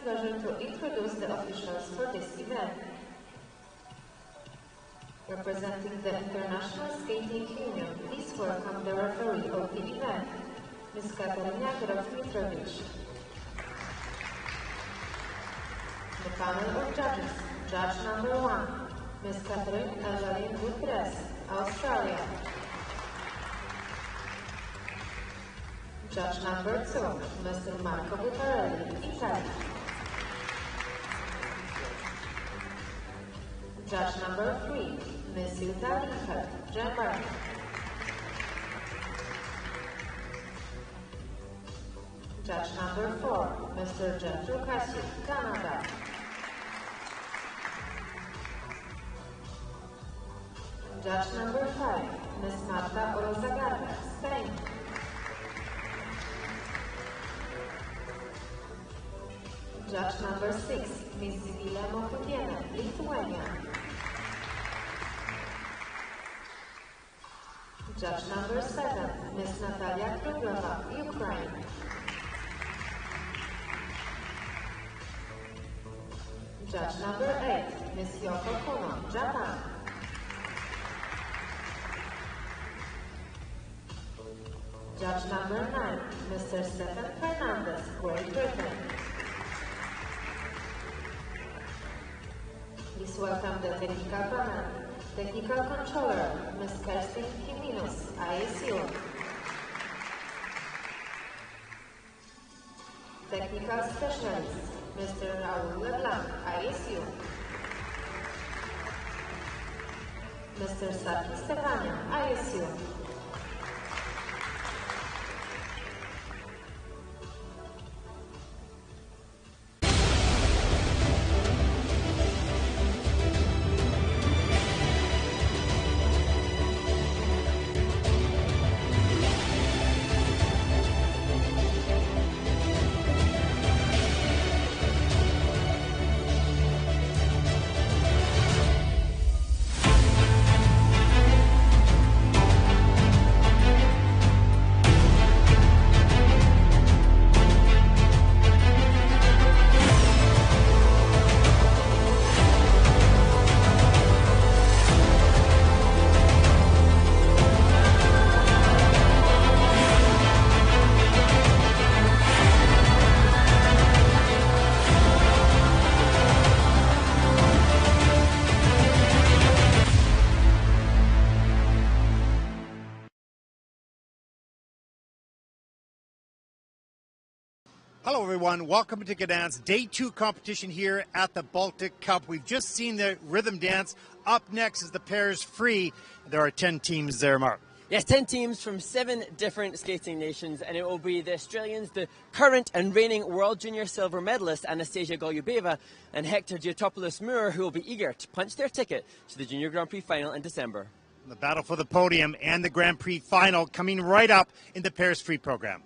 pleasure to introduce the officials for this event. Representing the International Skating Union, please welcome the referee of the event, Ms. Katarina Graf-Mitrovic. The panel of judges, judge number 1, Ms. Catherine Evelyn Woodress, Australia. Judge number 2, Mr. Marco Butarelli, Italy. Judge number 3, Ms. Jutta Licher, Germany. Judge number 4, Mr. Jethro Cassie, Canada. Judge number 5, Ms. Marta Orozagarda, Spain. Judge number 6, Ms. Zivile Mokudiene, Lithuania. Judge number 7, Ms. Natalia Kruglova, Ukraine. Judge number 8, Ms. Yoko Kuno, Japan. Judge number 9, Mr. Stefan Fernandez, Great Britain. Please welcome the technical panel. Technical controller, Ms. Kerstin Kiminus, ISU. Technical specialist, Mr. Raul Leblanc, ISU. Mr. Saki Stefania, ISU. Hello everyone, welcome to Gdansk, Day 2 competition here at the Baltic Cup. We've just seen the rhythm dance. Up next is the pairs free. There are 10 teams there, Mark. Yes, 10 teams from 7 different skating nations, and it will be the Australians, the current and reigning World Junior silver medalist Anastasia Golubayeva and Hector Giotopoulos-Moore, who will be eager to punch their ticket to the Junior Grand Prix final in December. The battle for the podium and the Grand Prix final coming right up in the pairs free program.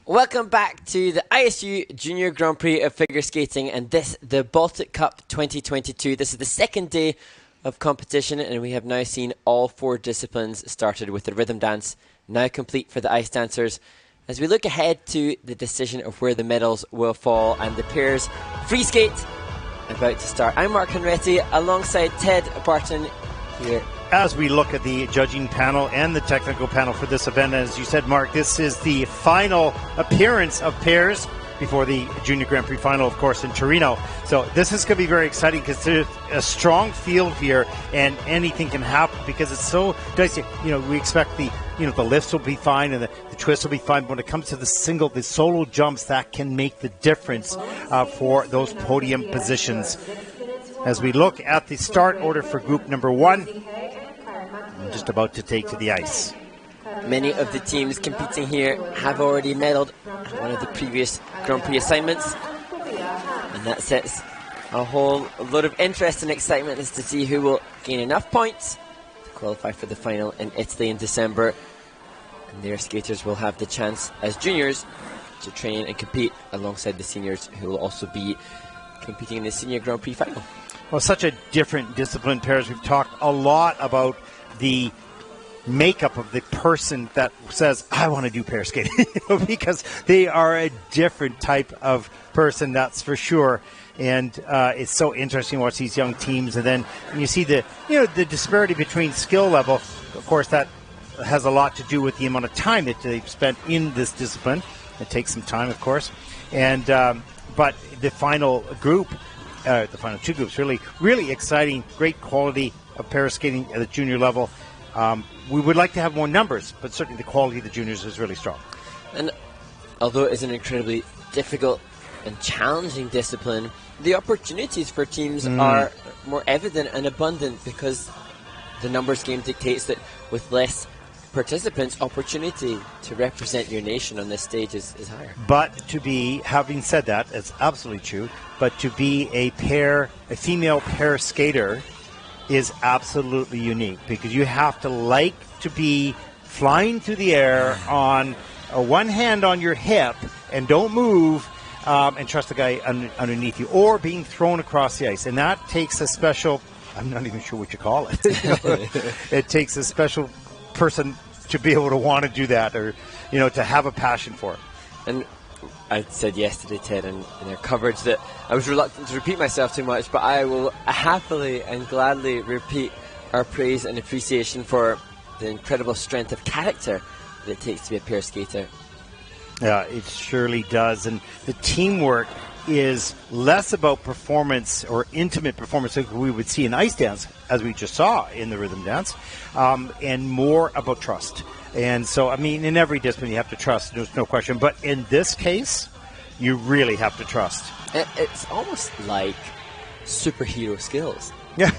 Welcome back to the ISU Junior Grand Prix of Figure Skating, and this, the Baltic Cup 2022. This is the second day of competition, and we have now seen all 4 disciplines started, with the rhythm dance now complete for the ice dancers. As we look ahead to the decision of where the medals will fall and the pairs free skate about to start. I'm Mark Henretti alongside Ted Barton here. As we look at the judging panel and the technical panel for this event, as you said, Mark, this is the final appearance of pairs before the Junior Grand Prix final, of course, in Torino. So this is going to be very exciting because there's a strong field here and anything can happen because it's so dicey. You know, we expect the lifts will be fine and the twists will be fine. But when it comes to the solo jumps, that can make the difference for those podium positions. As we look at the start order for group number 1, just about to take to the ice. Many of the teams competing here have already medalled at one of the previous Grand Prix assignments, and that sets a whole lot of interest and excitement as to see who will gain enough points to qualify for the final in Italy in December. And their skaters will have the chance as juniors to train and compete alongside the seniors, who will also be competing in the Senior Grand Prix final. Well, such a different discipline, pairs. We've talked a lot about the makeup of the person that says, I want to do pair skating, because they are a different type of person, that's for sure. And it's so interesting to watch these young teams. And then when you see the disparity between skill level, of course, that has a lot to do with the amount of time that they've spent in this discipline. It takes some time, of course. And but the final group, the final two groups, really exciting, great quality of pair skating at the junior level. We would like to have more numbers, but certainly the quality of the juniors is really strong. And although it is an incredibly difficult and challenging discipline, the opportunities for teams are more evident and abundant, because the numbers game dictates that with less participants, opportunity to represent your nation on this stage is higher. But to be, having said that, it's absolutely true, but to be a female pair skater is absolutely unique, because you have to like to be flying through the air on one hand on your hip and don't move, and trust the guy underneath you, or being thrown across the ice. And that takes a special, I'm not even sure what you call it. It takes a special person to be able to want to do that, or to have a passion for it. And I said yesterday, Ted, in their coverage, that I was reluctant to repeat myself too much, but I will happily and gladly repeat our praise and appreciation for the incredible strength of character that it takes to be a pair skater. Yeah, it surely does. And the teamwork is less about performance or intimate performance like we would see in ice dance, as we just saw in the rhythm dance, and more about trust. And so, I mean, in every discipline you have to trust, there's no question. But in this case, you really have to trust. It's almost like superhero skills. Yeah.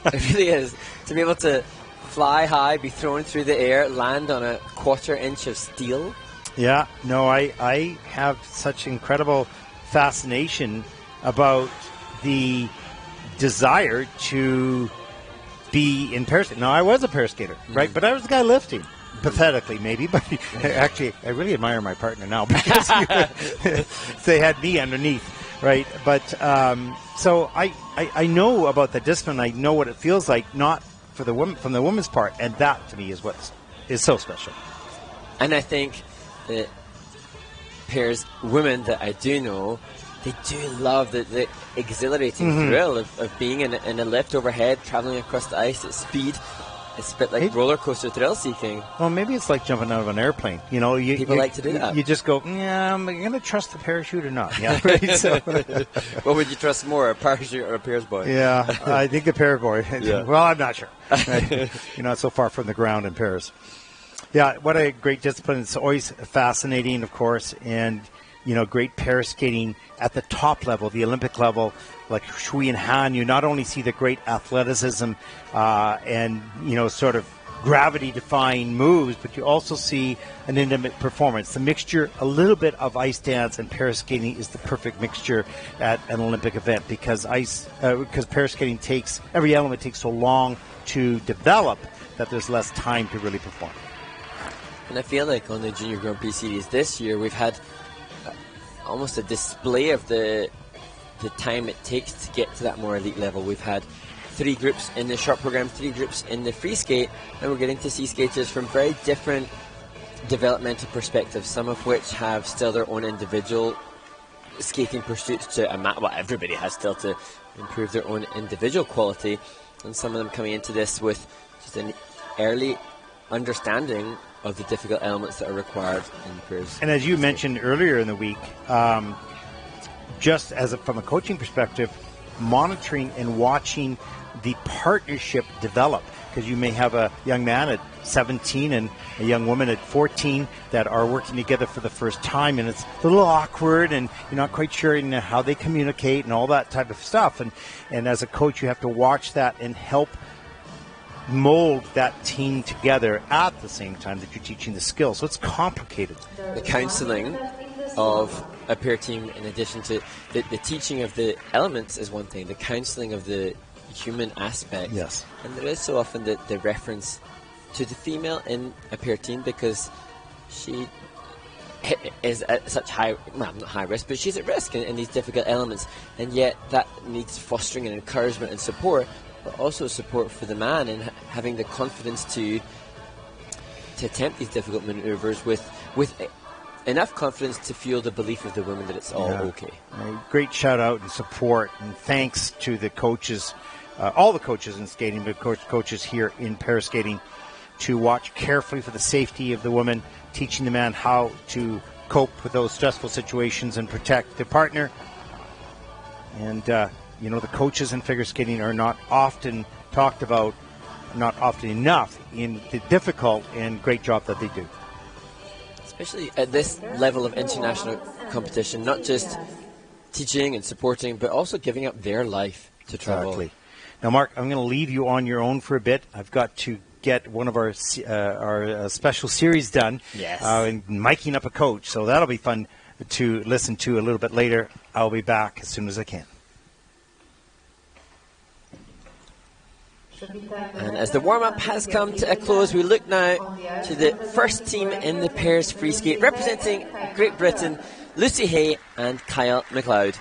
It really is. To be able to fly high, be thrown through the air, land on a quarter-inch of steel. Yeah, no, I have such incredible fascination about the desire to be in pair skating. Now, I was a pair skater, right? But I was the guy lifting. Pathetically, maybe, but actually, I really admire my partner now, because they had me underneath, right? But so I know about the discipline. I know what it feels like, not for the woman, from the woman's part, and that to me is what is so special. And I think that pairs women that I do know, they do love the exhilarating thrill of being in a lift overhead, traveling across the ice at speed. It's a bit like roller coaster thrill seeking. Well, maybe it's like jumping out of an airplane. People like to do that. You just go, yeah, am I going to trust the parachute or not? Yeah, right. So, what would you trust more, a parachute or a pairs boy? Yeah, I think the pair boy. Yeah. Well, I'm not sure. Right? You're not so far from the ground in pairs. Yeah, what a great discipline. It's always fascinating, of course, and great pair skating at the top level, the Olympic level, like Shui and Han. You not only see the great athleticism and sort of gravity-defying moves, but you also see an intimate performance. The mixture, a little bit of ice dance and pair skating, is the perfect mixture at an Olympic event, because pair skating every element takes so long to develop that there's less time to really perform. And I feel like on the Junior Grand Prix Series this year, we've had almost a display of the time it takes to get to that more elite level. We've had 3 groups in the short program, 3 groups in the free skate, and we're getting to see skaters from very different developmental perspectives, some of which have still their own individual skating pursuits to everybody has still to improve their own individual quality, and some of them coming into this with just an early understanding of the difficult elements that are required in pairs. And as you mentioned earlier in the week, just from a coaching perspective, monitoring and watching the partnership develop, because you may have a young man at 17 and a young woman at 14 that are working together for the first time, and it's a little awkward and you're not quite sure how they communicate and all that type of stuff. And as a coach, you have to watch that and help mold that team together at the same time that you're teaching the skills. So it's complicated. The counselling of a pair team, in addition to the teaching of the elements, is one thing. The counselling of the human aspect. Yes. And there is so often the reference to the female in a pair team because she is at such not high risk, but she's at risk in these difficult elements, and yet that needs fostering and encouragement and support, but also support for the man and having the confidence to attempt these difficult manoeuvres with enough confidence to feel the belief of the woman that it's all okay. Great shout out and support, and thanks to the coaches, all the coaches in skating, but coaches here in pair skating, to watch carefully for the safety of the woman, teaching the man how to cope with those stressful situations and protect the partner. And, the coaches in figure skating are not often talked about, not often enough, in the difficult and great job that they do. Especially at this level of international competition, not just teaching and supporting, but also giving up their life to travel. Exactly. Now, Mark, I'm going to leave you on your own for a bit. I've got to get one of our special series done. Yes. And miking up a coach, so that'll be fun to listen to a little bit later. I'll be back as soon as I can. And as the warm-up has come to a close, we look now to the first team in the pairs free skate, representing Great Britain, Lucy Hay and Kyle McLeod.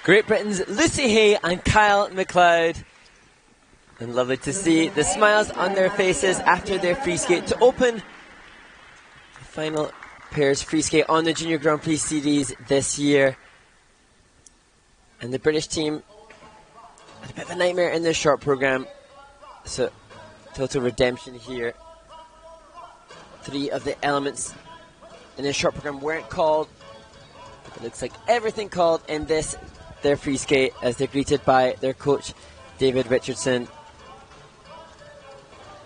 Great Britain's Lucy Hay and Kyle McLeod. And lovely to see the smiles on their faces after their free skate to open the final pairs free skate on the Junior Grand Prix Series this year. And the British team had a bit of a nightmare in their short programme. So, total redemption here. 3 of the elements in their short programme weren't called. It looks like everything called in this, their free skate, as they're greeted by their coach, David Richardson.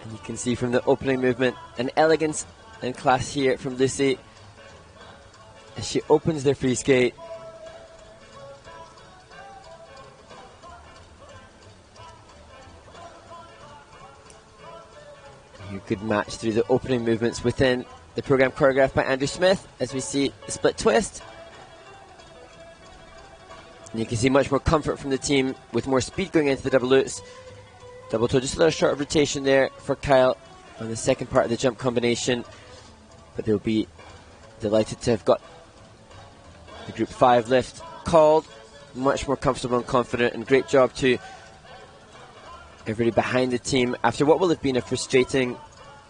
And you can see from the opening movement an elegance and class here from Lucy as she opens their free skate. You could match through the opening movements within the programme choreographed by Andrew Smith as we see the split twist. And you can see much more comfort from the team with more speed going into the double loops. Double toe, just a little short of rotation there for Kyle on the second part of the jump combination. But they'll be delighted to have got the Group 5 lift called. Much more comfortable and confident, and great job to everybody behind the team after what will have been a frustrating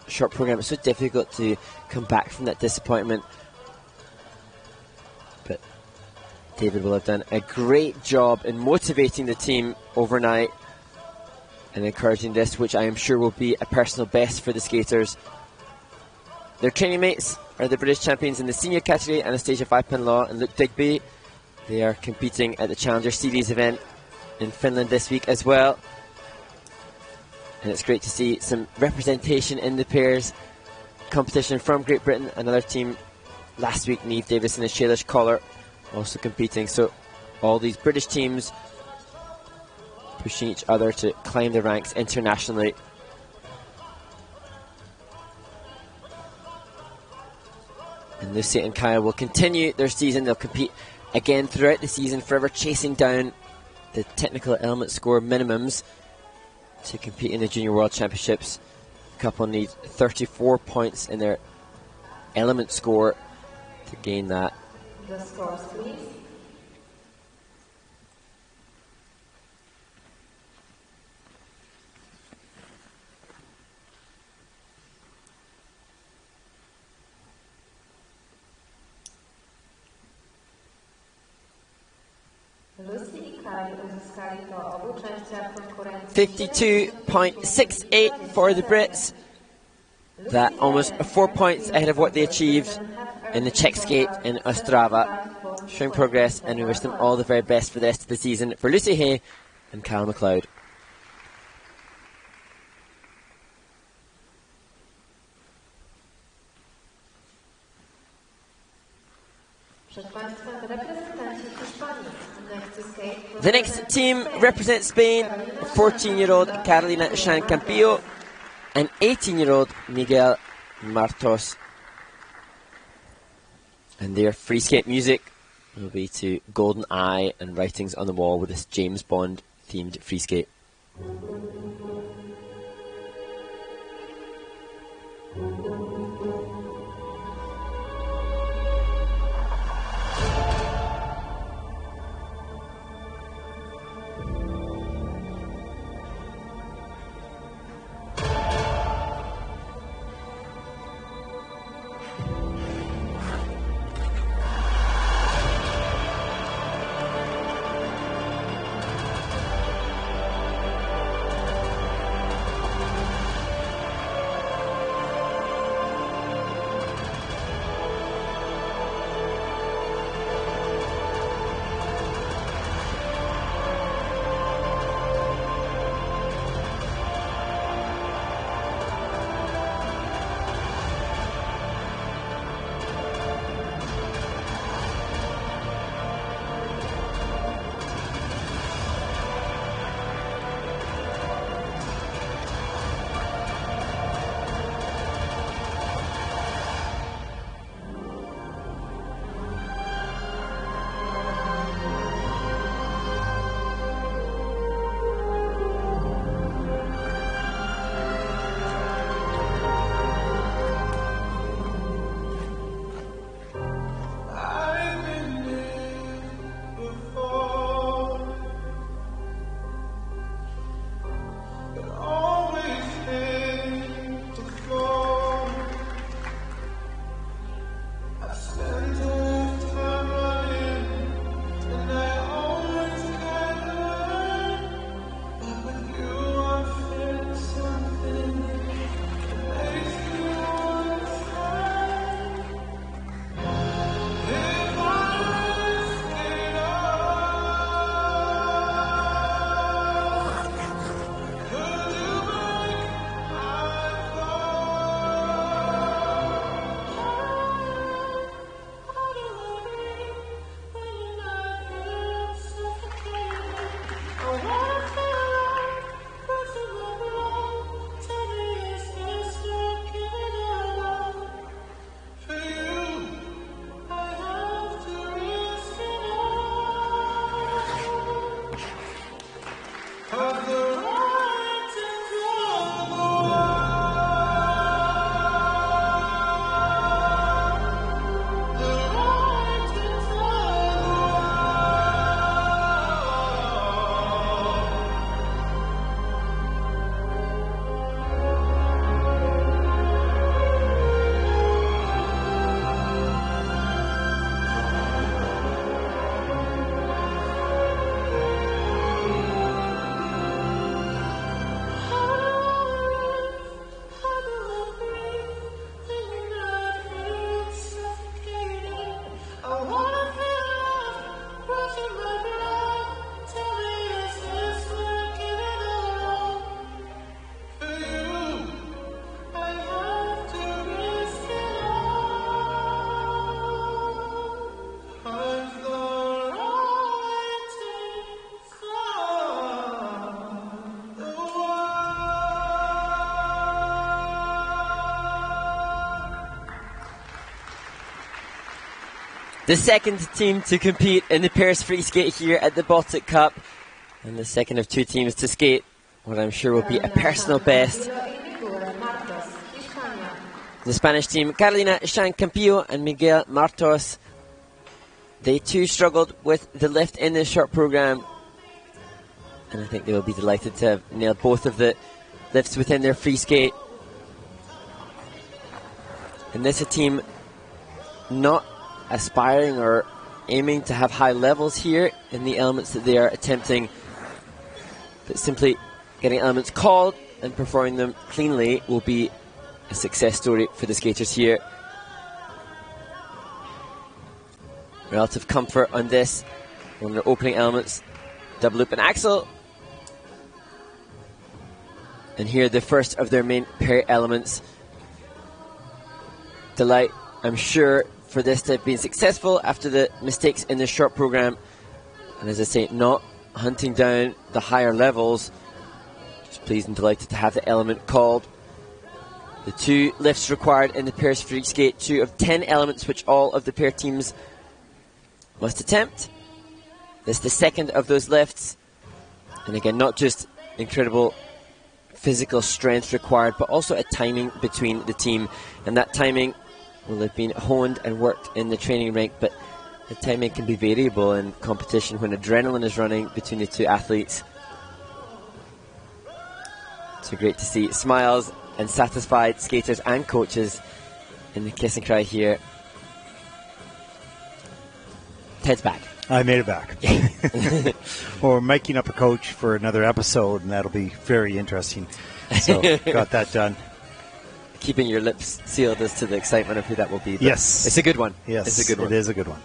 short programme. It's so difficult to come back from that disappointment. But David will have done a great job in motivating the team overnight and encouraging this, which I am sure will be a personal best for the skaters. Their training mates are the British champions in the senior category, Anastasia Vaipinlaw and Luke Digby. They are competing at the Challenger Series event in Finland this week as well. And it's great to see some representation in the pairs competition from Great Britain. Another team last week, Niamh Davison and Shailesh Collar, also competing. So all these British teams pushing each other to climb the ranks internationally. And Lucy and Kaya will continue their season. They'll compete again throughout the season, forever chasing down the technical element score minimums to compete in the Junior World Championships. The couple need 34 points in their element score to gain that. The scores, please. Lucy i Kai uzyskali po obu częściach konkurencji 52.68 for the Brits. That almost 4 points ahead of what they achieved in the Czech skate in Ostrava. Showing progress, and we wish them all the very best for the rest of the season. For Lucy Hay and Kyle McLeod. The next team represents Spain, 14-year-old Carolina Shan-Campillo and 18-year-old Miguel Martos. And their free skate music will be to Golden Eye and Writings on the Wall with this James Bond themed free skate. The second team to compete in the pairs free skate here at the Baltic Cup, and the second of two teams to skate what I'm sure will be a personal best. The Spanish team, Carolina Chancampió and Miguel Martos, they too struggled with the lift in this short program, and I think they will be delighted to have nailed both of the lifts within their free skate. And this is a team not aspiring or aiming to have high levels here in the elements that they are attempting, but simply getting elements called and performing them cleanly will be a success story for the skaters here. Relative comfort on this, on their opening elements, double loop and axel. And here the first of their main pair elements. Delight, I'm sure, for this to have been successful after the mistakes in the short program. And as I say, not hunting down the higher levels. Just pleased and delighted to have the element called. The two lifts required in the pairs free skate, 2 of 10 elements which all of the pair teams must attempt. This is the second of those lifts. And again, not just incredible physical strength required, but also a timing between the team. And that timing will have been honed and worked in the training rink, but the timing can be variable in competition when adrenaline is running between the two athletes. So great to see smiles and satisfied skaters and coaches in the kiss and cry here. Ted's back. I made it back. Well, we're making up a coach for another episode, and that'll be very interesting. So got that done. Keeping your lips sealed as to the excitement of who that will be. Yes. It's a good one. Yes, it's a good one. It is a good one.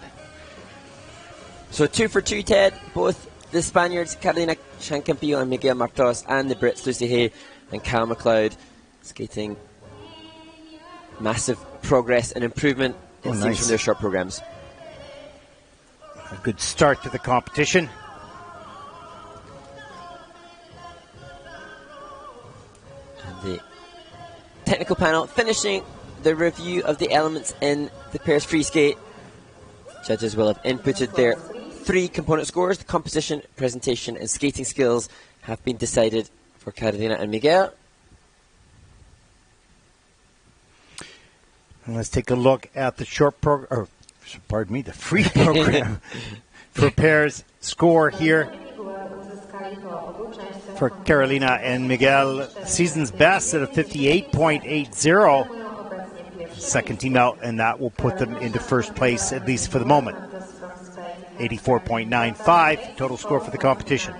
So 2 for 2, Ted. Both the Spaniards, Carolina Chancampió and Miguel Martos, and the Brits, Lucy Hay and Cal McLeod, skating massive progress and improvement it seems from their short programs. A good start to the competition. And the technical panel finishing the review of the elements in the pairs free skate. Judges will have inputted their 3 component scores. The composition, presentation and skating skills have been decided for Carolina and Miguel. And let's take a look at the short program, or pardon me, the free program for pairs score here for Carolina and Miguel. Season's best at a 58.80. Second team out, and that will put them into first place, at least for the moment. 84.95 total score for the competition.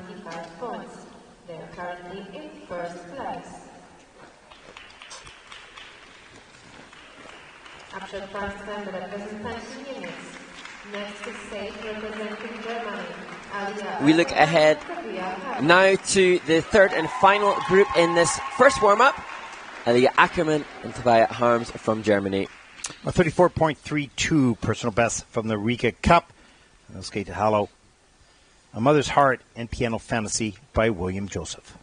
We look ahead now to the third and final group in this first warm-up. Alia Ackermann and Tobias Harms from Germany. A 34.32 personal best from the Riga Cup. And they'll skate to Hallow. A Mother's Heart and Piano Fantasy by William Joseph.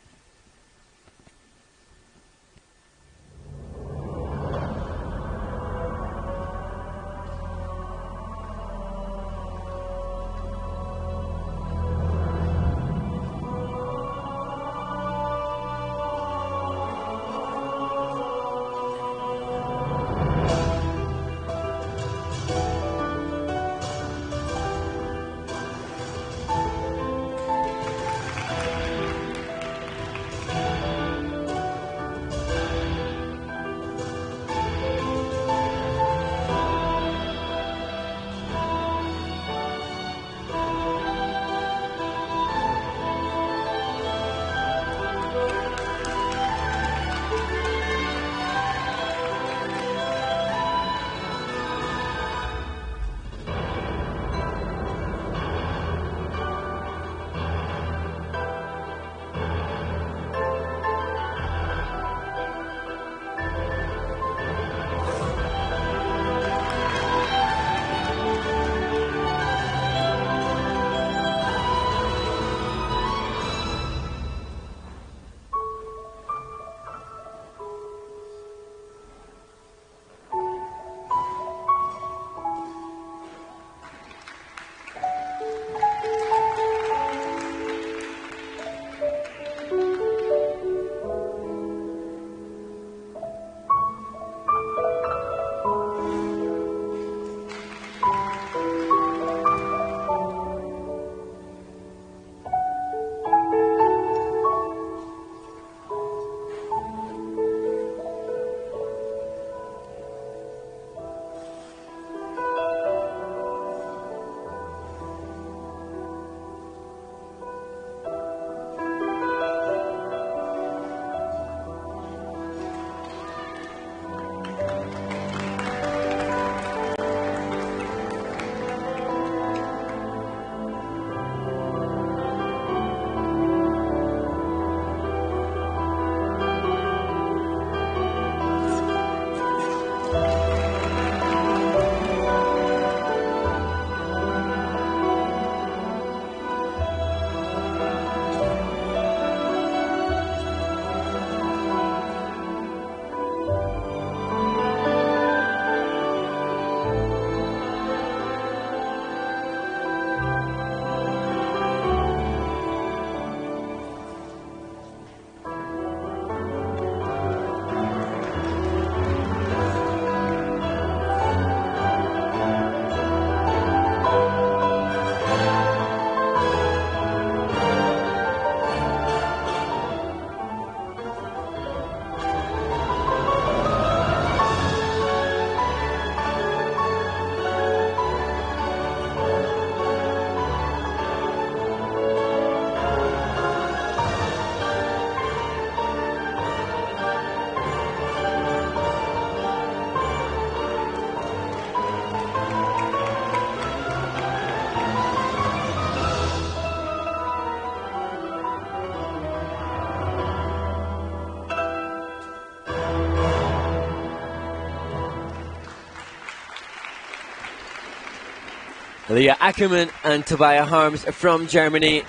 Alia Ackermann and Tobias Harms from Germany.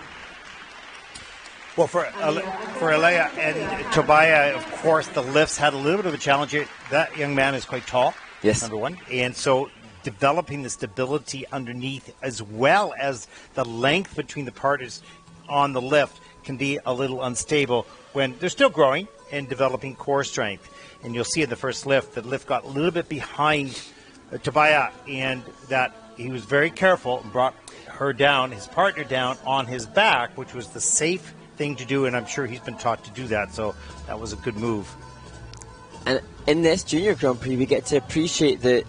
Well, for Alia and Tobias, of course, the lifts had a little bit of a challenge here. That young man is quite tall, yes, number one. And so developing the stability underneath as well as the length between the partners on the lift can be a little unstable when they're still growing and developing core strength. And you'll see in the first lift, the lift got a little bit behind Tobias, and that he was very careful and brought her down, his partner down on his back, which was the safe thing to do, and I'm sure he's been taught to do that, so that was a good move. And in this Junior Grand Prix, we get to appreciate the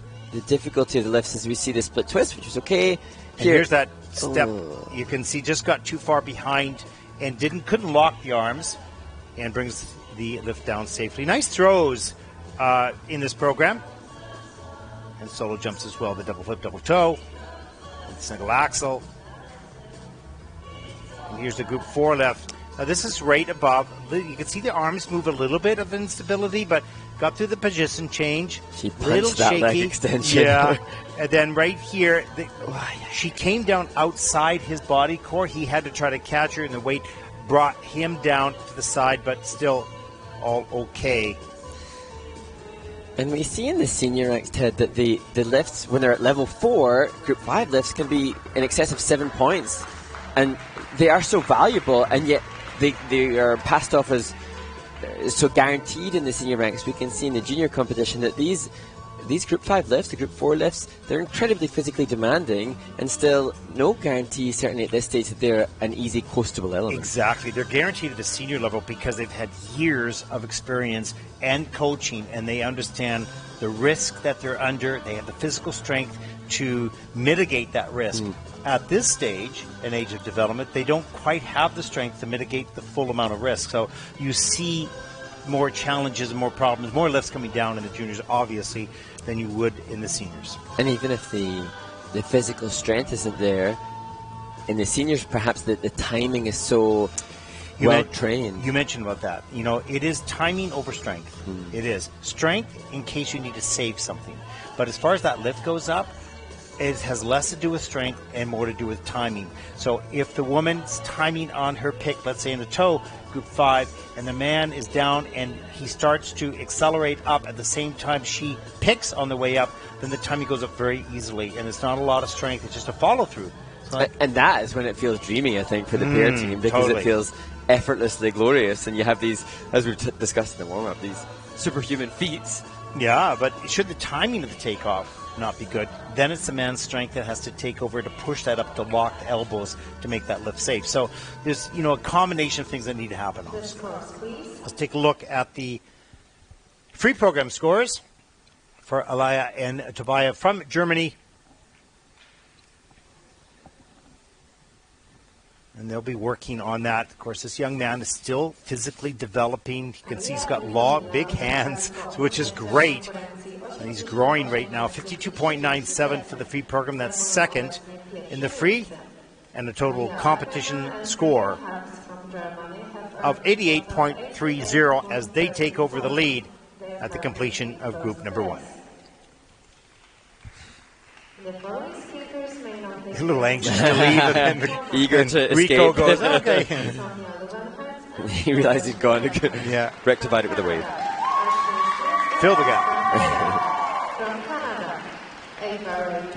difficulty of the lifts as we see the split twist, which is okay. Here's that step. You can see just got too far behind and couldn't lock the arms, and brings the lift down safely. Nice throws in this program. And solo jumps as well. The double flip, double toe, and single axle. And here's the group 4 lift. Now this is right above. You can see the arms move a little bit of instability, but got through the position change. She punched that leg extension. Yeah. And then right here, she came down outside his body core. He had to try to catch her, and the weight brought him down to the side, but still all okay. And we see in the senior ranks, Ted, that the lifts, when they're at level 4, group 5 lifts can be in excess of 7 points. And they are so valuable, and yet they are passed off as so guaranteed in the senior ranks. We can see in the junior competition that these group 5 lifts, the group 4 lifts, they're incredibly physically demanding, and still no guarantee, certainly at this stage, that they're an easy coastable element. Exactly. They're guaranteed at the senior level because they've had years of experience and coaching, and they understand the risk that they're under. They have the physical strength to mitigate that risk. At this stage, an age of development, they don't quite have the strength to mitigate the full amount of risk. So you see more challenges and more problems, more lifts coming down in the juniors, obviously, than you would in the seniors. And even if the physical strength isn't there, in the seniors, perhaps the timing is so well-trained. You mentioned about that. You know, it is timing over strength. It is. Strength in case you need to save something. But as far as that lift goes up, it has less to do with strength and more to do with timing. So if the woman's timing on her pick, let's say in the toe, group 5, and the man is down and he starts to accelerate up at the same time she picks on the way up, then the timing goes up very easily, and it's not a lot of strength, it's just a follow-through. And that is when it feels dreamy, I think, for the pair team, because it feels effortlessly glorious, and you have these, as we've discussed in the warm-up, these superhuman feats. Yeah, but should the timing of the takeoff not be good, then it's the man's strength that has to take over to push that up to lock the elbows to make that lift safe. So there's, you know, a combination of things that need to happen. Let's take a look at the free program scores for Alia and Tobias from Germany. And they'll be working on that. Of course, this young man is still physically developing. You can see he's got big hands, which is great. And he's growing right now. 52.97 for the free program. That's second in the free. And a total competition score of 88.30 as they take over the lead at the completion of group number 1. A little anxious to leave, and then eager to Rico escape. Goes, okay. He realized he's gone. Yeah. Rectified it with a wave. Fill the gap. From Canada, Avery and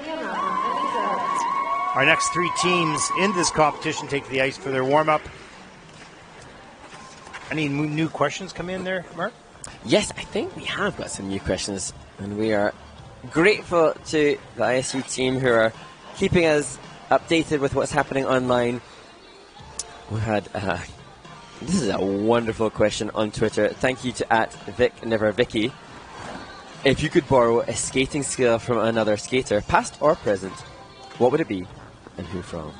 Yohnatan. Our next 3 teams in this competition take the ice for their warm-up. Any new questions come in there, Mark? Yes, I think we have got some new questions, and we are grateful to the ISU team who are keeping us updated with what's happening online. We had this is a wonderful question on Twitter. Thank you to @VicNeverVicky. If you could borrow a skating skill from another skater, past or present, what would it be and who from?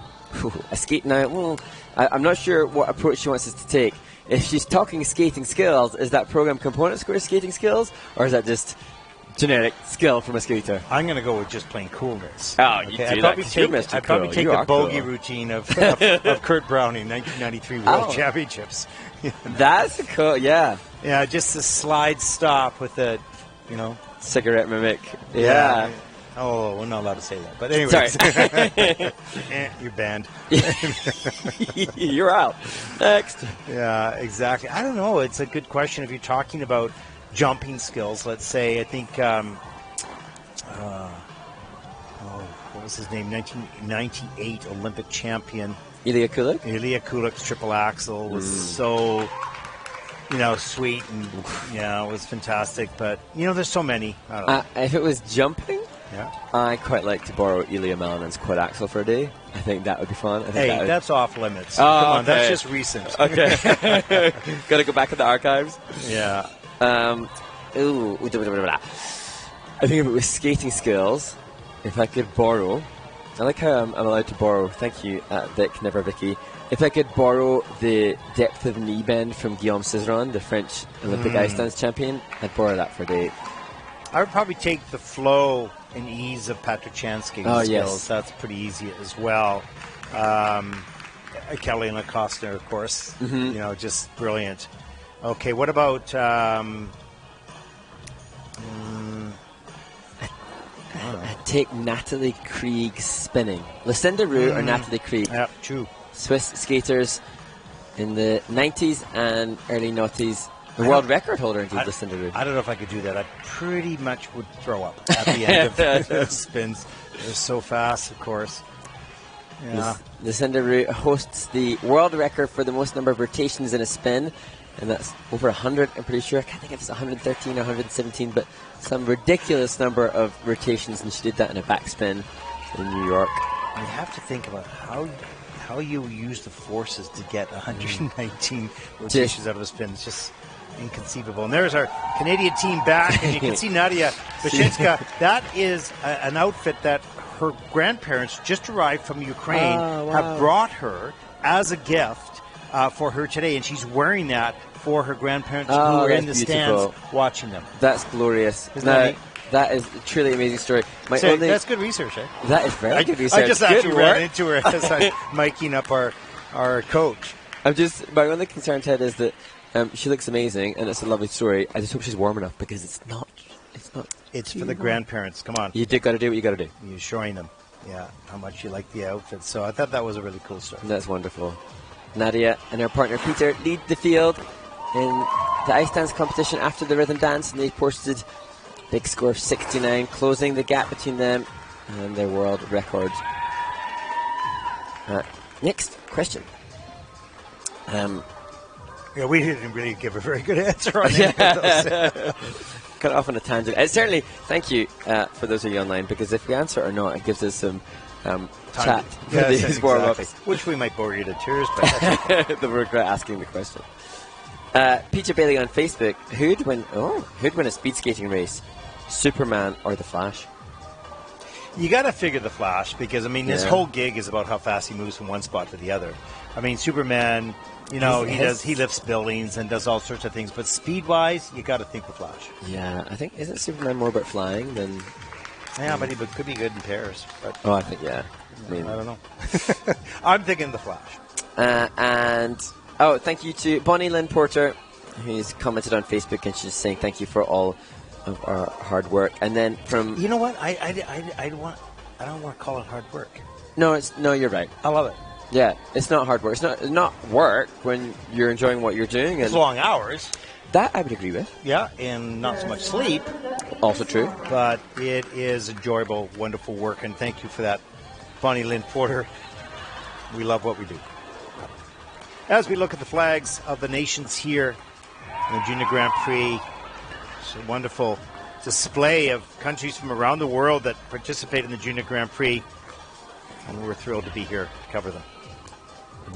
A skate now. Well, I'm not sure what approach she wants us to take. If she's talking skating skills, is that program component score skating skills, or is that just generic skill from a skater? I'm going to go with just plain coolness. Oh, you do I'd that. probably take the bogey routine of Kurt Browning, 1993 World Championships. That's cool, yeah. Yeah, just a slide stop with a, cigarette mimic. Yeah. Oh, we're not allowed to say that. But anyways. You're banned. You're out. Next. Yeah, exactly. I don't know. It's a good question. If you're talking about jumping skills, let's say, I think, what was his name? 1998 Olympic champion. Ilya Kulik? Ilya Kulik's triple axel was so, sweet and, it was fantastic. But, there's so many. I don't know. If it was jumping, yeah, I quite like to borrow Ilya Malinen's quad axel for a day. I think that would be fun. That's off limits. Oh, come on, okay. that's just recent. Okay. Got to go back in the archives. Yeah. I think if it was skating skills, if I could borrow, I like how I'm allowed to borrow. Thank you, Vic, never Vicky. If I could borrow the depth of knee bend from Guillaume Cizeron, the French Olympic ice dance champion, I'd borrow that for a day. I would probably take the flow and ease of Patrichan's skills. Yes. That's pretty easy as well. Kelly and Acosta, of course. Just brilliant. Okay, what about... I'd take Natalie Krieg spinning. Lucinda Roux or Natalie Krieg? Yeah, true. Swiss skaters in the 90s and early noughties. The world record holder, indeed, Lucinda Roux. I don't know if I could do that. I pretty much would throw up at the end of the spins. They're so fast, of course. Yeah. Lucinda Roux hosts the world record for the most number of rotations in a spin, and that's over 100, I'm pretty sure. I can't think if it's 113 or 117, but some ridiculous number of rotations, and she did that in a backspin in New York. You have to think about how you use the forces to get 119 rotations out of a spin. It's just inconceivable. And there's our Canadian team back, and you can see Nadia Vyshinska. That is an outfit that her grandparents just arrived from Ukraine have brought her as a gift for her today, and she's wearing that for her grandparents who are in the stands watching them. That's glorious. Isn't that neat? That is a truly amazing story. That's good research, eh? That is very good research. I just actually ran into her as I'm miking up our coach. My only concern, Ted, is that she looks amazing and it's a lovely story. I just hope she's warm enough because it's not. It's for the grandparents. Come on. You got to do what you got to do. You're showing them, how much you like the outfit. So I thought that was a really cool story. That's wonderful. Nadia and her partner Peter lead the field in the ice dance competition after the rhythm dance, and they posted big score of 69, closing the gap between them and their world record. Next question. We didn't really give a very good answer on any of those. Cut off on a tangent. Certainly, thank you for those of you online, because if we answer or not, it gives us some chat for these warm-ups. Which we might bore you to tears, but the regret asking the question. Peter Bailey on Facebook, who'd win a speed skating race, Superman or the Flash? You got to figure the Flash, because his whole gig is about how fast he moves from one spot to the other. Superman, he lifts buildings and does all sorts of things, but speed-wise, you got to think the Flash. Yeah, I think, isn't Superman more about flying than? Yeah, but he could be good in pairs. But I think I don't know. I'm thinking the Flash. Thank you to Bonnie Lynn Porter, who's commented on Facebook, and she's saying thank you for all of our hard work. And then from I don't want to call it hard work. No, you're right. I love it. Yeah, it's not hard work. It's not work when you're enjoying what you're doing. It's long hours. That I would agree with. Yeah, and not so much sleep. Also true. But it is enjoyable, wonderful work, and thank you for that, Bonnie Lynn Porter. We love what we do. As we look at the flags of the nations here in the Junior Grand Prix, it's a wonderful display of countries from around the world that participate in the Junior Grand Prix, and we're thrilled to be here to cover them.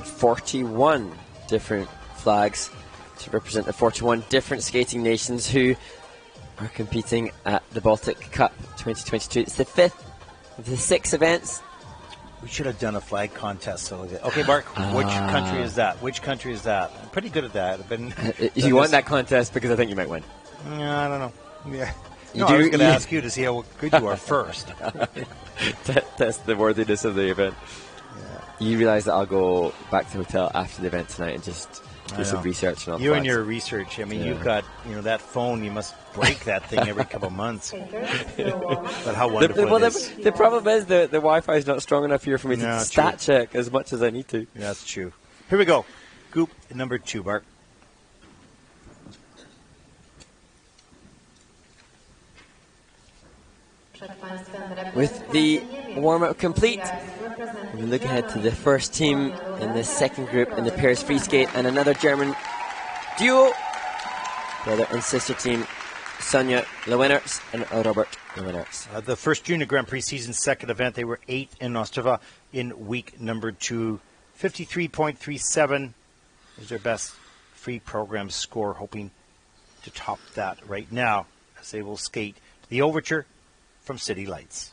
41 different flags to represent the 41 different skating nations who are competing at the Baltic Cup 2022. It's the fifth of the 6 events. We should have done a flag contest. Okay, Mark, which country is that? Which country is that? I'm pretty good at that. You want that contest because I think you might win. I don't know. Yeah. I was going to ask you to see how good you are first. Test the worthiness of the event. Yeah. You realise that I'll go back to the hotel after the event tonight and just Do some research. You and your research. I mean, you've got that phone. You must break that thing every couple of months. But how wonderful it is. The problem is the Wi-Fi is not strong enough here for me to stat check as much as I need to. Yeah, that's true. Here we go. Group number 2, Bart. With the warm-up complete, we look ahead to the first team in the second group in the pairs free skate, and another German duo, brother and sister team, Sonia Loehr and Robert Loehr. The first Junior Grand Prix season second event, they were 8th in Ostrava in week number 2. 53.37 is their best free program score, hoping to top that right now as they will skate the overture from City Lights.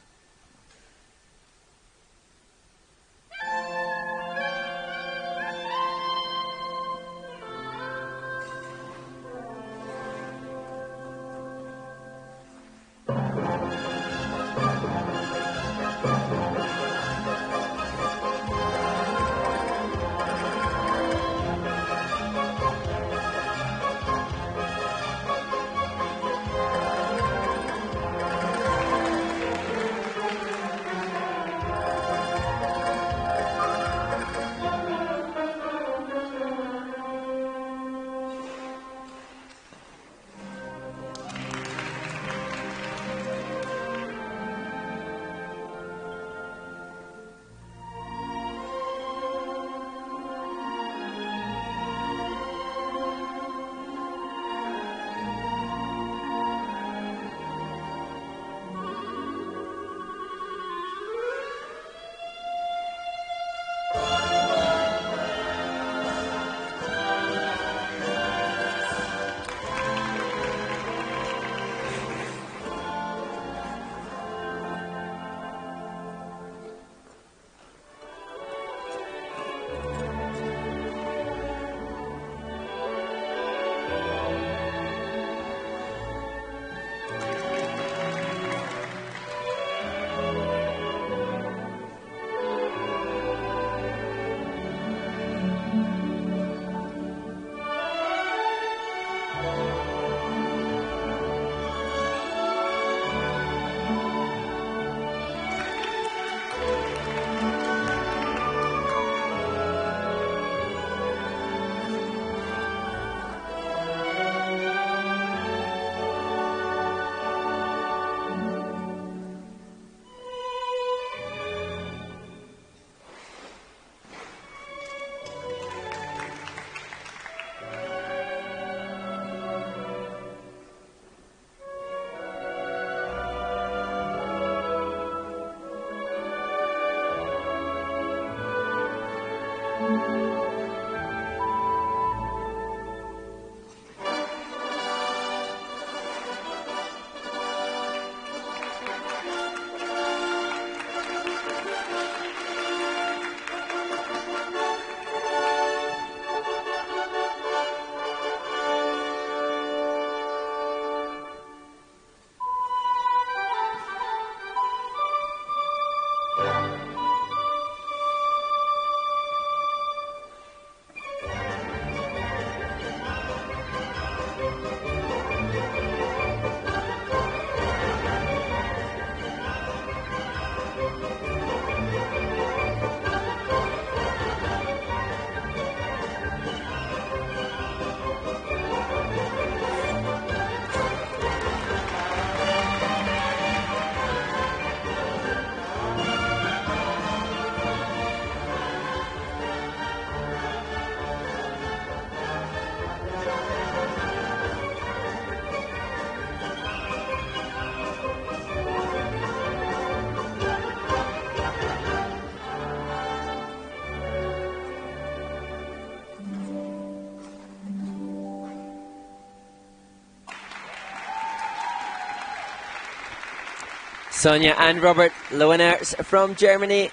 Sonia and Robert Loehr from Germany.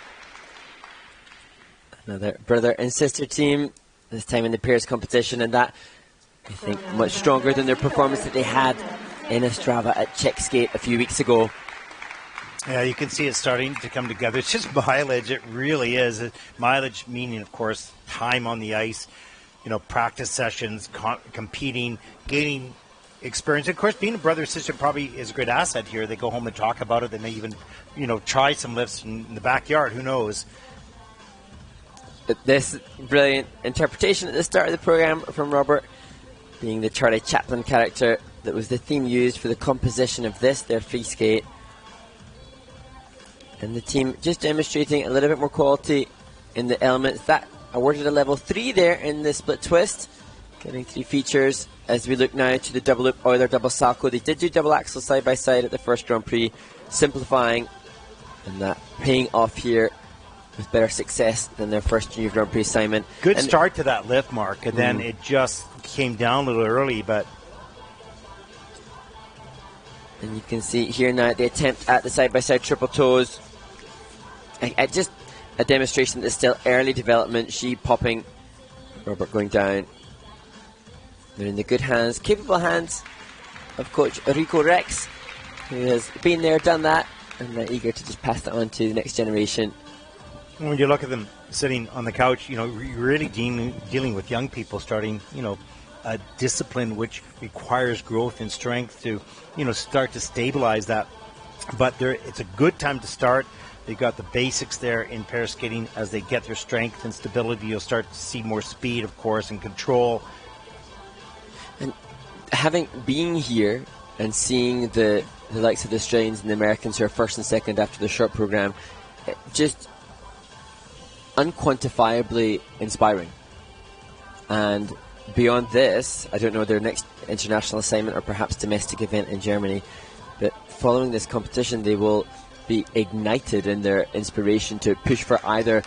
Another brother and sister team, this time in the pairs competition, and that, I think, much stronger than their performance that they had in Ostrava at Czech Skate a few weeks ago. Yeah, you can see it starting to come together. It's just mileage, it really is. Mileage meaning, of course, time on the ice. practice sessions, competing, gaining experience. Of course, being a brother and sister probably is a great asset here. They go home and talk about it. They may even, try some lifts in the backyard. Who knows? But this brilliant interpretation at the start of the program from Robert, being the Charlie Chaplin character that was the theme used for the composition of their free skate. And the team just demonstrating a little bit more quality in the elements. That awarded a level 3 there in the split twist, getting 3 features. As we look now to the double loop Euler double salto, they did do double axel side by side at the first Grand Prix, simplifying, and that paying off here with better success than their first Junior Grand Prix assignment. Good start to that lift, Mark, and then it just came down a little early, but... And you can see here now the attempt at the side-by-side triple toes. Just a demonstration that is still early development. She popping, Robert going down. They're in the good hands, capable hands of Coach Rico Rex, who has been there, done that, and they're eager to just pass that on to the next generation. When you look at them sitting on the couch, you're really dealing with young people starting, a discipline which requires growth and strength to, start to stabilize that. But it's a good time to start. They've got the basics there in pair skating. As they get their strength and stability, you'll start to see more speed, of course, and control. And having been here and seeing the likes of the Australians and the Americans who are first and second after the short program, just unquantifiably inspiring. And beyond this, I don't know their next international assignment or perhaps domestic event in Germany, but following this competition they will be ignited in their inspiration to push for either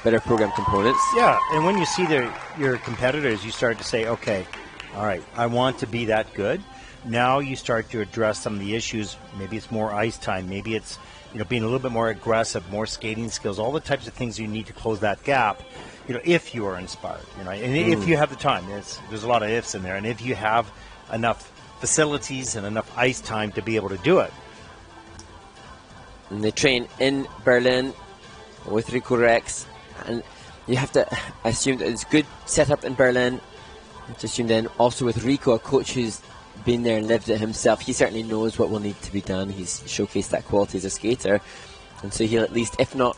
better program components. Yeah, and when you see your competitors, you start to say, okay, all right, I want to be that good. Now you start to address some of the issues. Maybe it's more ice time. Maybe it's being a little bit more aggressive, more skating skills, all the types of things you need to close that gap. If you are inspired, and if you have the time, there's a lot of ifs in there, and if you have enough facilities and enough ice time to be able to do it. And they train in Berlin with Rico Rex, and you have to assume that it's good setup in Berlin. You have to assume then also with Rico, a coach who's been there and lived it himself, he certainly knows what will need to be done. He's showcased that quality as a skater, and so he'll at least, if not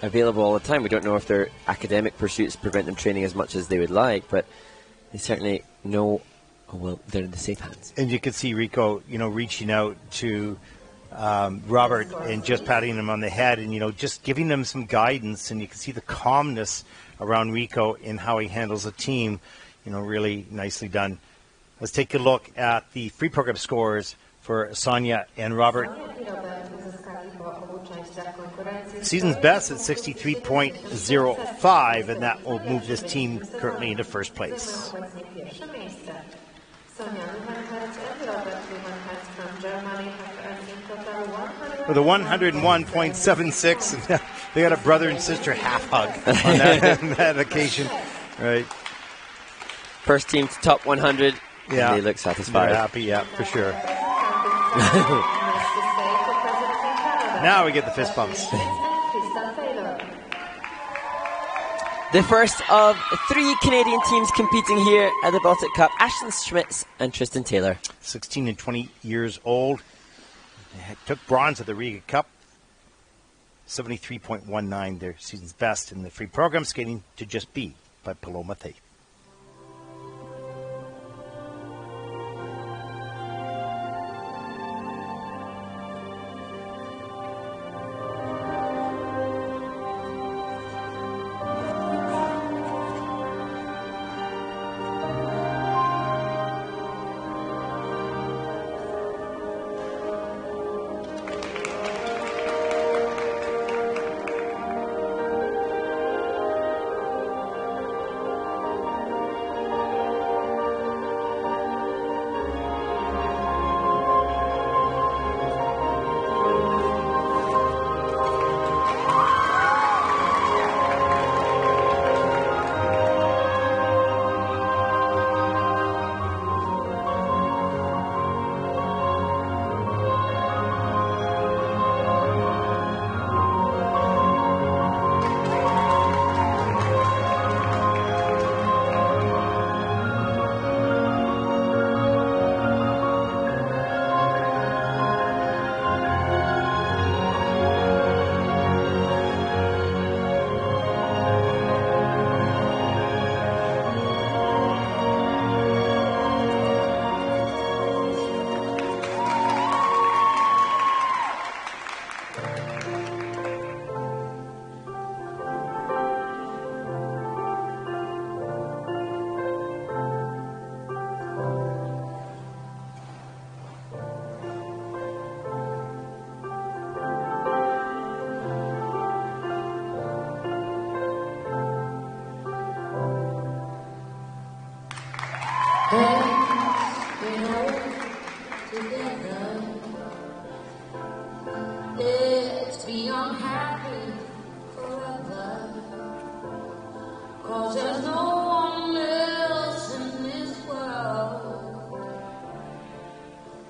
available all the time, we don't know if their academic pursuits prevent them training as much as they would like, but they certainly know, they're in the safe hands. And you can see Rico, reaching out to Robert and just patting him on the head and, just giving them some guidance, and you can see the calmness around Rico in how he handles a team, really nicely done. Let's take a look at the free program scores for Sonia and Robert. Season's best at 63.05, and that will move this team currently into first place. With a 101.76, they got a brother and sister half hug on that occasion, right? First team to top 100. Yeah, they look satisfied. They're happy, yeah, for sure. Now we get the fist bumps. The first of 3 Canadian teams competing here at the Baltic Cup: Ashton, Schmidts and Tristan Taylor. 16 and 20 years old. They took bronze at the Riga Cup. 73.19, their season's best in the free program, skating to Just Be by Paloma Thay. Let's be unhappy forever, 'cause there's no one else in this world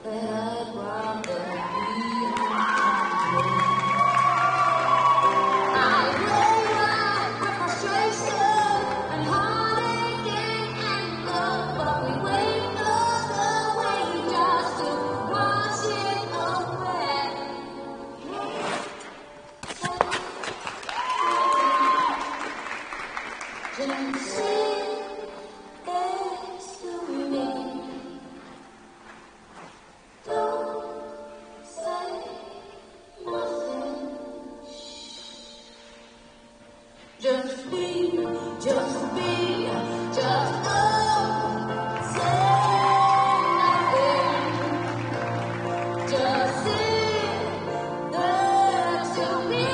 that I'd rather be unhappy. I weigh up my frustration and heartache and anger, but we wait all the way just to wash it away. Just sit next to me. Don't say nothing. Just be, just be, just don't say nothing. Just sit next to me.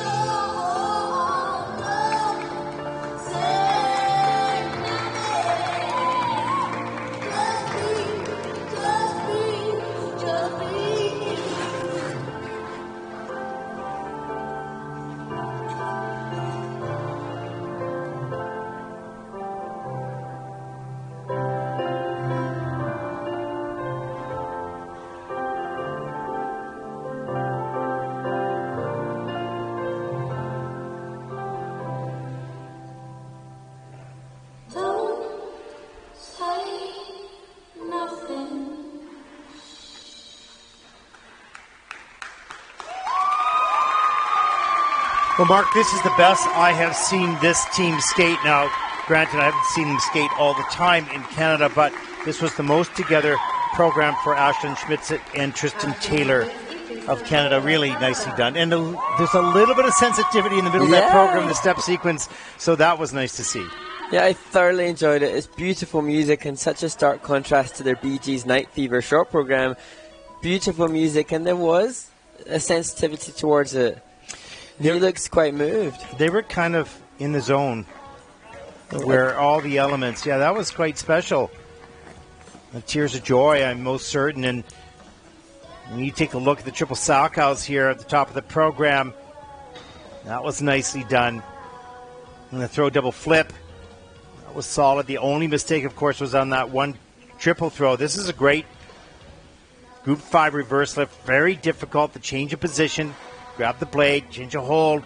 Oh, don't say nothing. Just be, just be, just be. Don't say nothing. Well, Mark, this is the best I have seen this team skate. Now, granted, I haven't seen them skate all the time in Canada, but this was the most together program for Ashton, Schmidts and Tristan Taylor of Canada. Really nicely done. And there's a little bit of sensitivity in the middle of that program, the step sequence, so that was nice to see. Yeah, I thoroughly enjoyed it. It's beautiful music and such a stark contrast to their Bee Gees Night Fever short program. Beautiful music, and there was a sensitivity towards it. He looks quite moved. They were kind of in the zone where all the elements, that was quite special. The tears of joy, I'm most certain. And when you take a look at the triple Salchows here at the top of the program, that was nicely done. And the throw double flip, that was solid. The only mistake, of course, was on that one triple throw. This is a great Group 5 reverse lift. Very difficult to change a position. Grab the blade, change a hold,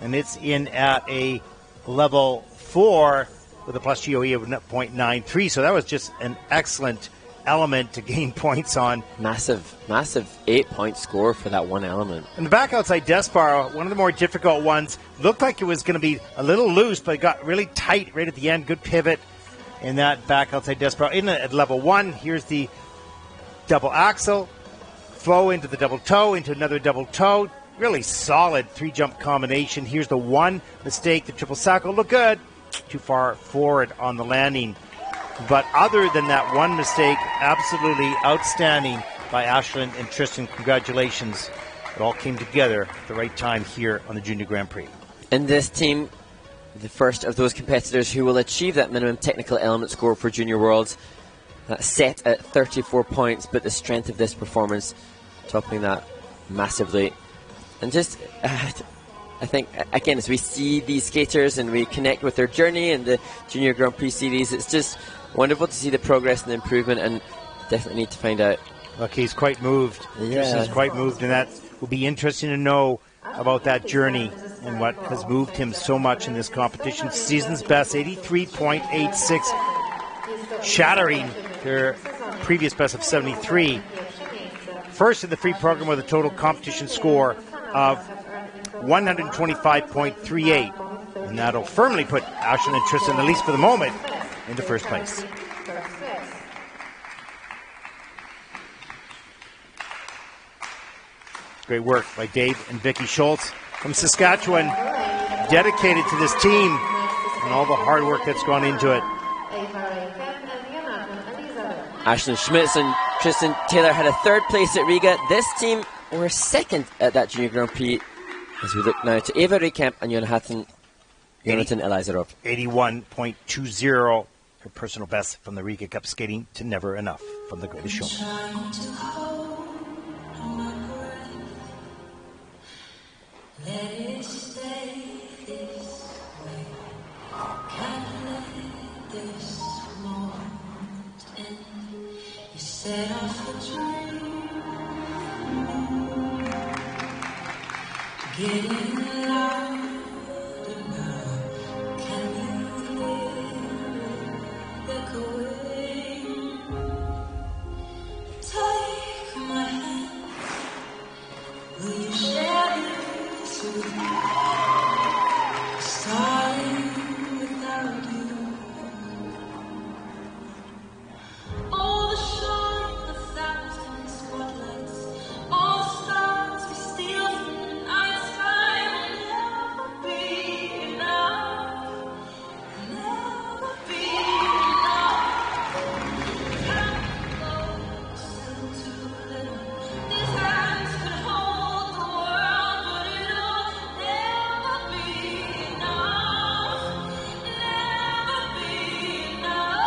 and it's in at a level 4 with a plus GOE of 0.93. So that was just an excellent element to gain points on. Massive 8-point score for that one element. And the back outside desk bar, one of the more difficult ones, looked like it was going to be a little loose, but it got really tight right at the end. Good pivot in that back outside desk bar. In at level 1, here's the double axel, flow into the double toe, into another double toe. Really solid 3-jump combination. Here's the one mistake, the triple Salchow looked good. Too far forward on the landing. But other than that one mistake, absolutely outstanding by Ashton and Tristan. Congratulations. It all came together at the right time here on the Junior Grand Prix. And this team, the first of those competitors who will achieve that minimum technical element score for Junior Worlds, set at 34 points, but the strength of this performance topping that massively. And just, I think, again, as we see these skaters and we connect with their journey in the Junior Grand Prix series, it's just wonderful to see the progress and the improvement, and definitely need to find out. Look, he's quite moved. Tristan's quite moved, and that will be interesting to know about that journey and what has moved him so much in this competition. Season's best, 83.86, shattering their previous best of 73. First in the free program with a total competition score of 125.38. And that'll firmly put Ashton and Tristan, at least for the moment, into first place. Great work by Dave and Vicky Schultz from Saskatchewan, dedicated to this team and all the hard work that's gone into it. Ashton Schmidts and Tristan Taylor had a third place at Riga. This team were second at that Junior Grand Prix, as we look now to Avery, Kemp and Yohnatan Elizarov. 81.20 her personal best from the Riga Cup, skating to Never Enough from The Greatest Showman. Trying to hold my breath, let it stay this way. Can't let this moment end. You set off a dream, getting louder now. Can you hear it echoing? Take my hand, will you share this with me? Starting without you. All the shine, the thousand spotlights, all the stars we steal from the night sky will never be enough, never be enough. Can't go still too little. These hands could hold the world, but it'll never be enough, never be enough.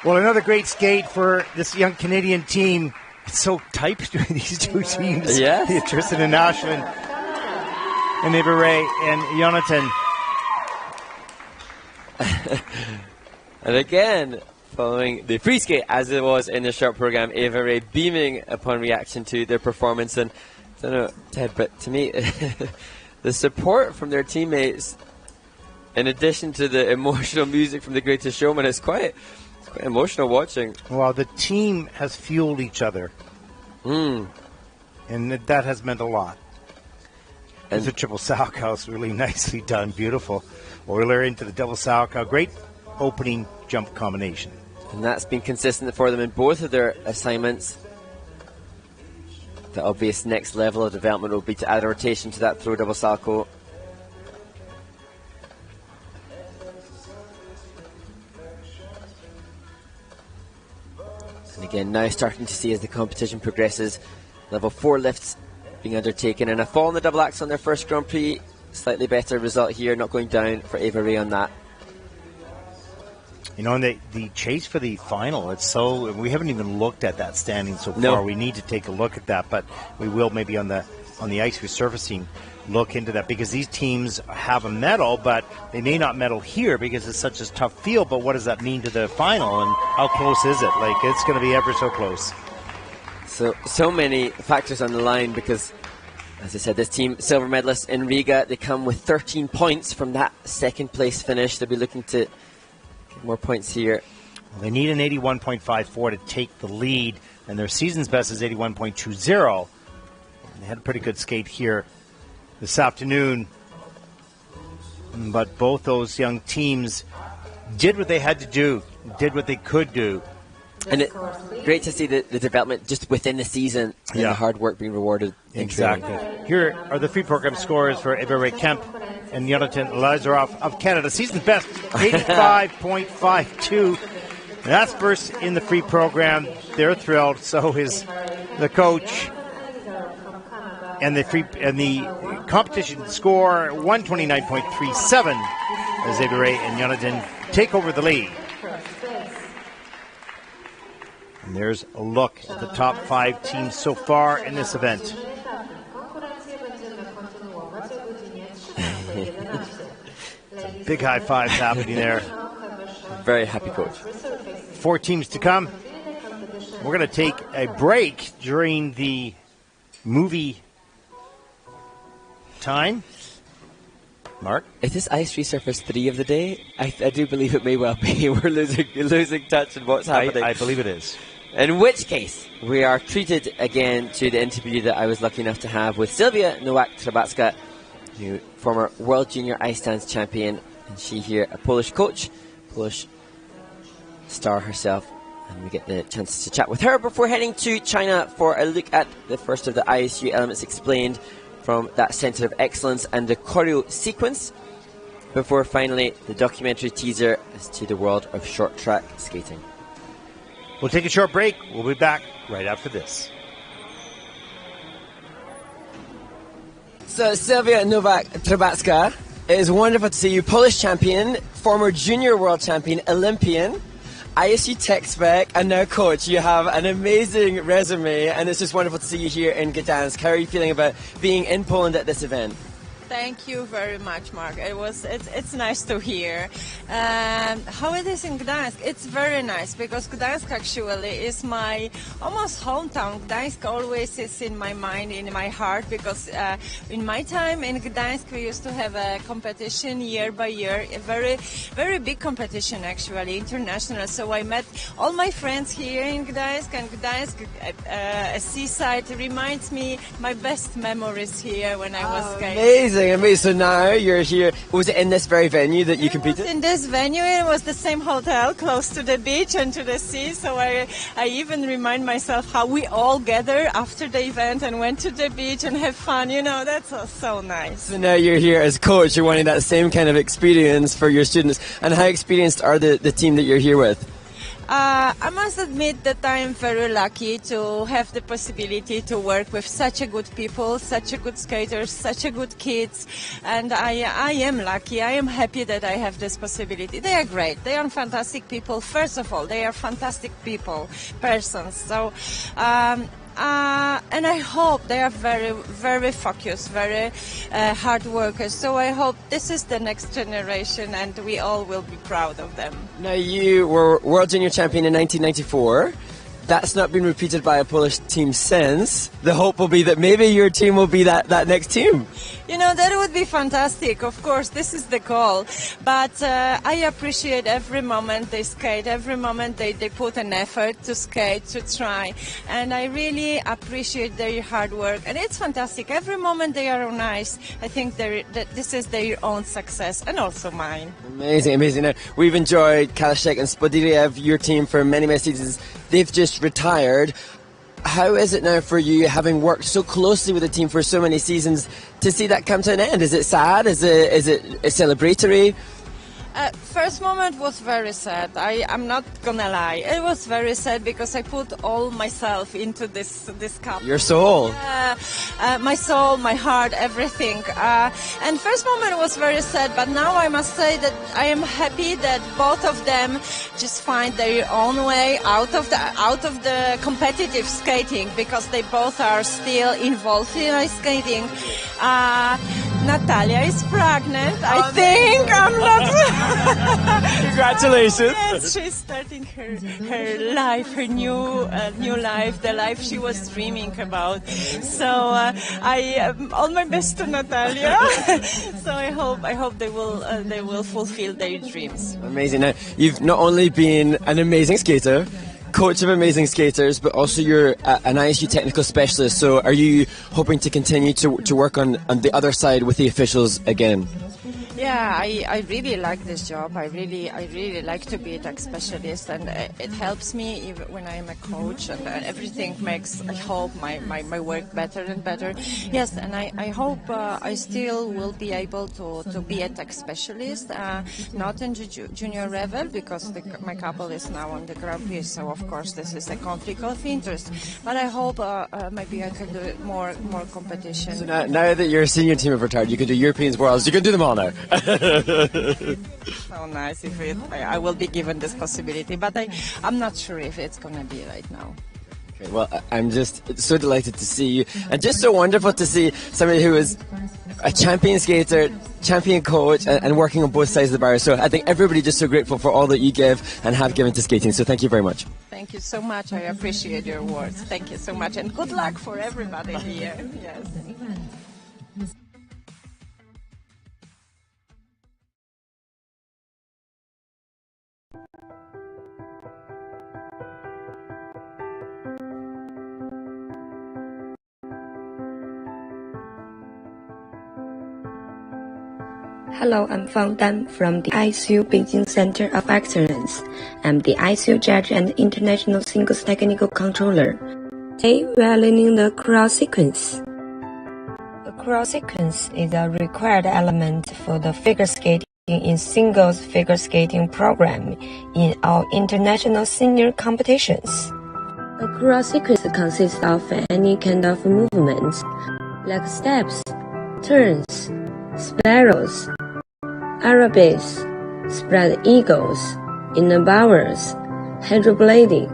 Well, another great skate for this young Canadian team. It's so tight between these two teams. Yes. Tristan and Ashton and Avery and Yohnatan. And again, following the free skate as it was in the short program, Avery beaming upon reaction to their performance. And I don't know, Ted, but to me, the support from their teammates, in addition to the emotional music from The Greatest Showman, is quite emotional watching. Well, the team has fueled each other. And that has meant a lot. And the triple Salchow, really nicely done, beautiful. Loehr into the double Salchow, great opening jump combination. And that's been consistent for them in both of their assignments. The obvious next level of development will be to add a rotation to that throw double Salchow. And again, now starting to see as the competition progresses, level 4 lifts being undertaken, and a fall in the double axe on their first Grand Prix. Slightly better result here, not going down for Avery on that. You know, and the chase for the final, we haven't even looked at that standing so far. No. We need to take a look at that, but we will maybe on the ice resurfacing look into that, because these teams have a medal, but they may not medal here because it's such a tough field. But what does that mean to the final, and how close is it? Like, it's going to be ever so close. So many factors on the line, because, as I said, this team, silver medalists in Riga, they come with 13 points from that second place finish. They'll be looking to get more points here. Well, they need an 81.54 to take the lead, and their season's best is 81.20. They had a pretty good skate here this afternoon, but both those young teams did what they had to do, did what they could do. And it's great to see the development just within the season and the hard work being rewarded. Exactly. Here are the free program scores for Avery, Kemp, and Yohnatan Elizarov of Canada. Season's best, 85.52. That's first in the free program. They're thrilled. So is the coach. And the competition score, 129.37, as Avery and Yohnatan take over the lead. And there's a look at the top 5 teams so far in this event. Big high fives happening there. Very happy coach. 4 teams to come. We're going to take a break during the movie time. Mark? Is this ice resurface 3 of the day? I do believe it may well be. We're losing touch in what's happening. I believe it is. In which case, we are treated again to the interview that I was lucky enough to have with Sylvia Nowak-Trabacka, the former World Junior Ice Dance champion, and she here, a Polish coach, Polish star herself, and we get the chance to chat with her before heading to China for a look at the first of the ISU elements explained from that Centre of Excellence and the choreo sequence, before finally the documentary teaser as to the world of short track skating. We'll take a short break. We'll be back right after this. So Sylvia Nowak-Trabacka, it is wonderful to see you, Polish champion, former junior world champion, Olympian, ISU tech spec, and now coach. You have an amazing resume, and it's just wonderful to see you here in Gdansk. How are you feeling about being in Poland at this event? Thank you very much, Mark. It's nice to hear. How it is in Gdansk? It's very nice, because Gdansk actually is my almost hometown. Gdansk always is in my mind, in my heart, because in my time in Gdansk we used to have a competition year by year, a very, very big competition actually, international. So I met all my friends here in Gdansk, and Gdansk, a seaside, reminds me my best memories here when I was skating. Amazing. So now you're here. Was it in this very venue that you competed? It was in this venue. It was the same hotel close to the beach and to the sea. So I even remind myself how we all gathered after the event and went to the beach and have fun. You know, that's so nice. So now you're here as coach. You're wanting that same kind of experience for your students. And how experienced are the team that you're here with? I must admit that I am very lucky to have the possibility to work with such a good people, such a good skaters, such a good kids, and I am lucky. I am happy that I have this possibility. They are great. They are fantastic people. First of all, they are fantastic people, persons. So. And I hope they are very, very focused, very hard workers. So I hope this is the next generation, and we all will be proud of them. Now, you were World Junior Champion in 1994. That's not been repeated by a Polish team since. The hope will be that maybe your team will be that next team. You know, that would be fantastic. Of course, this is the goal. But I appreciate every moment they skate, every moment they put an effort to skate, to try. And I really appreciate their hard work. And it's fantastic. Every moment they are on ice, I think that this is their own success, and also mine. Amazing, amazing. Now, we've enjoyed Kalashek and Spodiliev, your team, for many, many seasons. They've just retired. How is it now for you, having worked so closely with the team for so many seasons, to see that come to an end? Is it sad? Is it celebratory? First moment was very sad. I'm not gonna lie. It was very sad because I put all myself into this cup. Your soul. My soul, my heart, everything. And first moment was very sad, but now I must say that I am happy that both of them just find their own way out of the competitive skating, because they both are still involved in ice skating. Natalia is pregnant. I think I'm not. Congratulations. Yes, she's starting her life, her new life, the life she was dreaming about. So I all my best to Natalia. So I hope they will fulfill their dreams. Amazing. Now, you've not only been an amazing skater, coach of amazing skaters, but also you're an ISU technical specialist. So are you hoping to continue to work on the other side with the officials again? Yeah, I really like this job. I really like to be a tech specialist, and it helps me even when I'm a coach, and everything makes, I hope, my work better and better. Yes, and I hope I still will be able to be a tech specialist, not in junior level, because my couple is now on the Grand Prix, so of course this is a conflict of interest. But I hope maybe I can do more competition. So now that your senior team have retired, you can do Europeans, Worlds, you can do them all now. So nice if I will be given this possibility, but I'm not sure if it's going to be right now. Okay, well, I'm just so delighted to see you, and just so wonderful to see somebody who is a champion skater, champion coach, and working on both sides of the barrier. So I think everybody just so grateful for all that you give and have given to skating. So thank you very much. Thank you so much. I appreciate your words. Thank you so much, and good luck for everybody here. Yes. Hello, I'm Fang Dan from the ISU Beijing Center of Excellence. I'm the ISU judge and international singles technical controller. Today we are learning the crawl sequence. The crawl sequence is a required element for the figure skating in singles figure skating program in all international senior competitions. A crawl sequence consists of any kind of movements, like steps, turns, spirals, Arabes, spread eagles, inner bowers, hydroblading,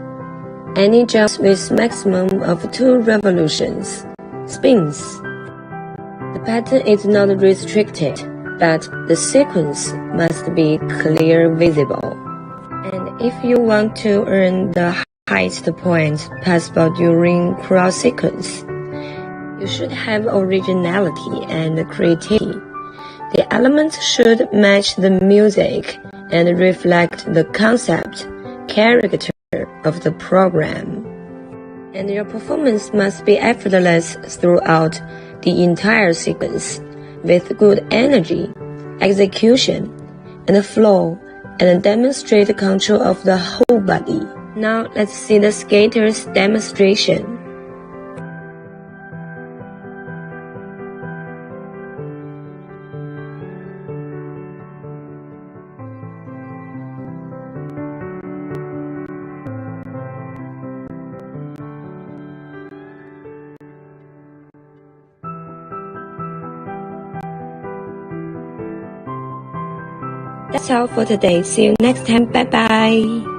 any jumps with maximum of 2 revolutions, spins. The pattern is not restricted, but the sequence must be clear visible. And if you want to earn the highest points possible during crawl sequence, you should have originality and creativity. The elements should match the music and reflect the concept, character of the program. And your performance must be effortless throughout the entire sequence, with good energy, execution, and flow, and demonstrate control of the whole body. Now let's see the skater's demonstration. That's all for today. See you next time. Bye bye.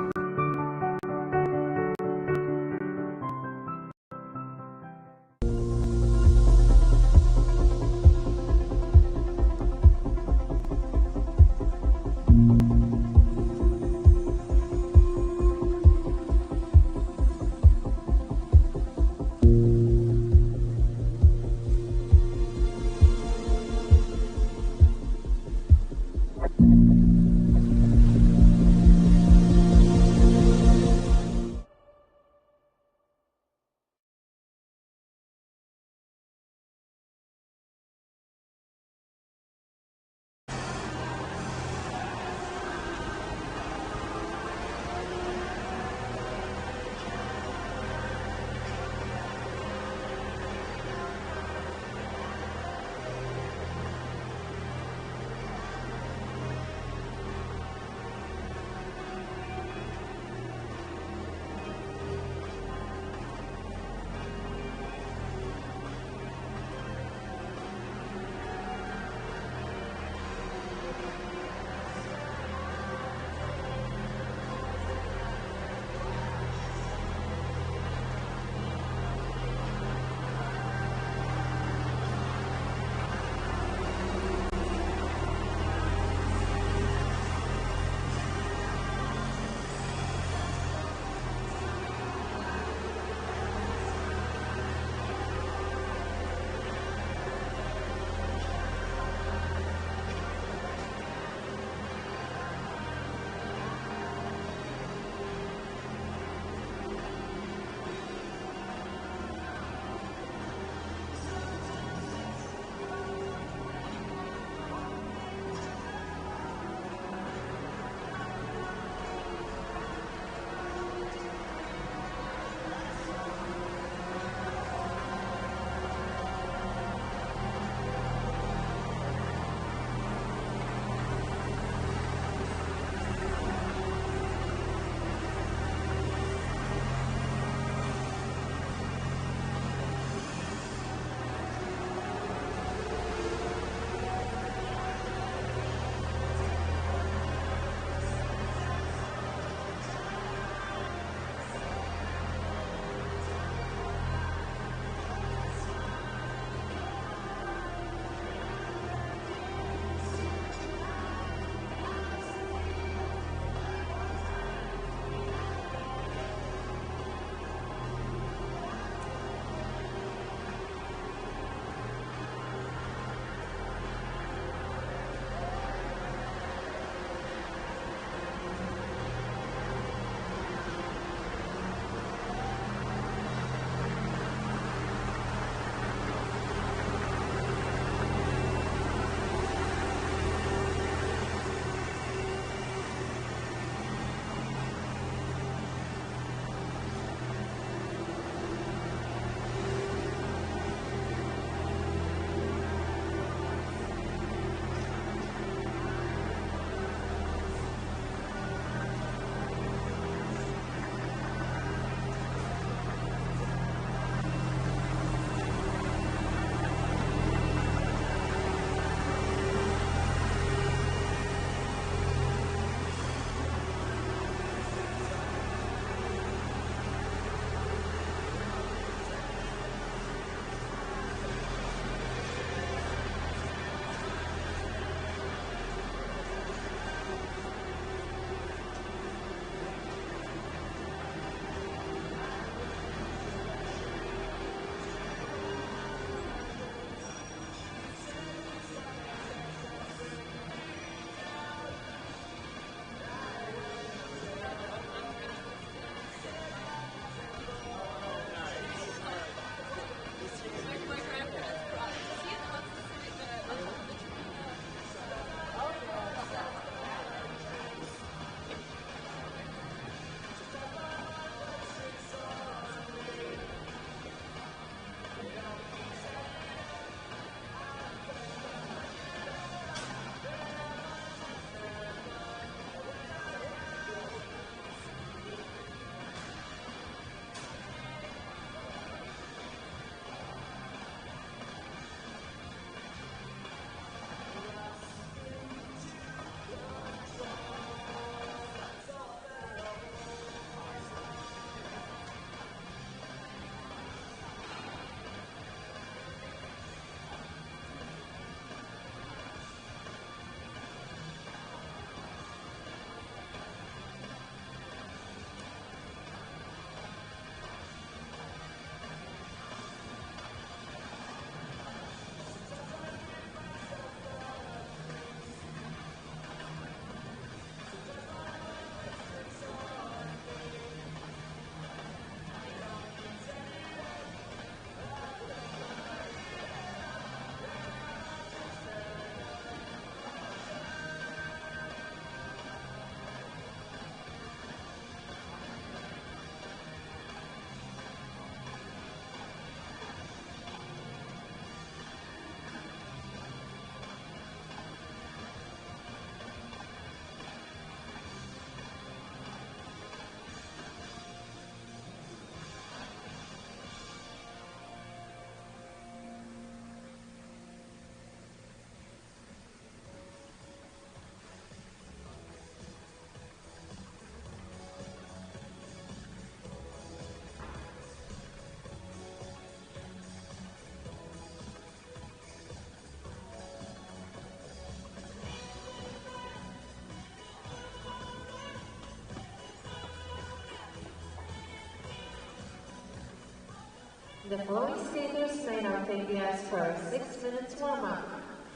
The following skaters may now take the ice for a 6 minutes warm-up.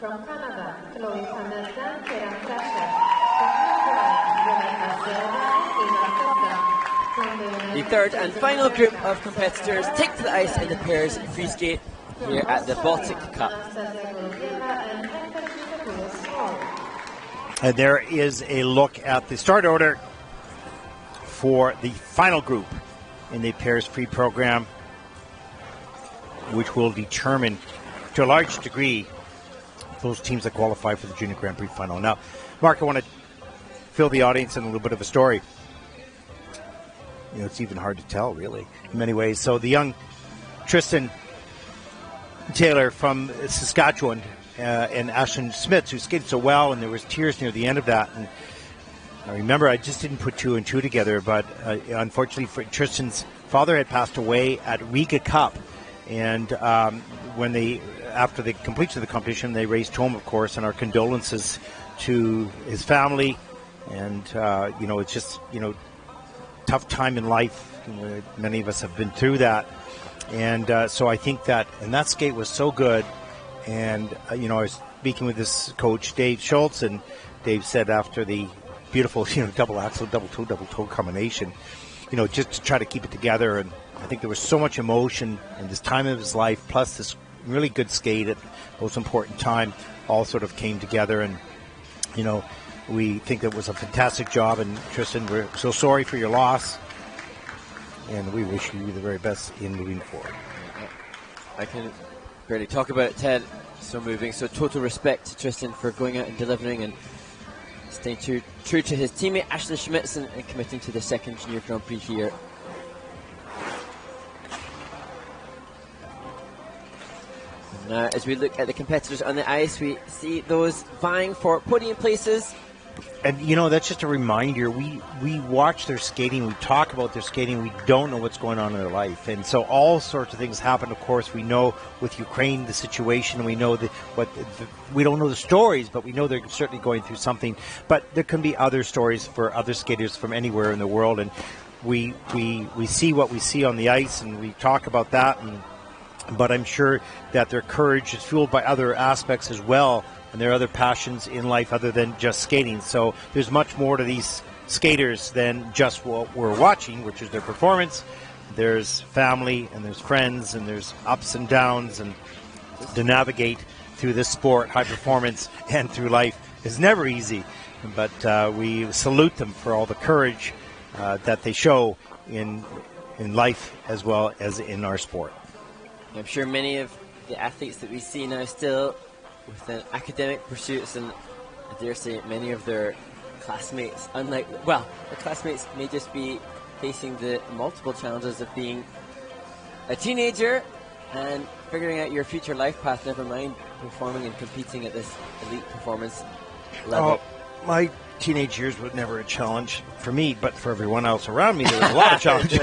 From Canada, Panetta, Kieran, Thrasher. From Violetta, The third and final group of competitors take to the ice in the pairs free skate here at the Baltic Cup. And there is a look at the start order for the final group in the pairs free program, which will determine to a large degree those teams that qualify for the Junior Grand Prix final. Now, Mark, I want to fill the audience in a little bit of a story. You know, it's even hard to tell, really, in many ways. So the young Tristan Taylor from Saskatchewan and Ashton Schmidts, who skated so well, and there was tears near the end of that. And I remember I just didn't put two and two together, but unfortunately for Tristan's father had passed away at Riga Cup. And when they, after the completion of the competition, they raced home, of course, and our condolences to his family. And, you know, it's just, you know, tough time in life. You know, many of us have been through that. And so I think that, and that skate was so good. And, you know, I was speaking with this coach, Dave Schultz, and Dave said after the beautiful, you know, double axel, double toe combination, you know, just to try to keep it together. And I think there was so much emotion in this time of his life, plus this really good skate at the most important time, all sort of came together. And, you know, we think it was a fantastic job. And Tristan, we're so sorry for your loss. And we wish you the very best in moving forward. I can barely talk about it, Ted. So moving. So total respect to Tristan for going out and delivering and staying true to his teammate Ashton Schmidts and committing to the second Junior Grand Prix here. And now, as we look at the competitors on the ice, we see those vying for podium places. And, you know, that's just a reminder. We watch their skating. We talk about their skating. We don't know what's going on in their life. And so all sorts of things happen. Of course, we know with Ukraine the situation. We know we don't know the stories, but we know they're certainly going through something. But there can be other stories for other skaters from anywhere in the world. And we see what we see on the ice, and we talk about that. But I'm sure that their courage is fueled by other aspects as well. And there are other passions in life other than just skating. So there's much more to these skaters than just what we're watching, which is their performance. There's family, and there's friends, and there's ups and downs. And to navigate through this sport, high performance, and through life is never easy. But we salute them for all the courage that they show in life as well as in our sport. I'm sure many of the athletes that we see now still with academic pursuits, and I dare say many of their classmates, the classmates may just be facing the multiple challenges of being a teenager and figuring out your future life path, never mind performing and competing at this elite performance level. Oh, my teenage years were never a challenge for me, but for everyone else around me, there was a lot of challenges.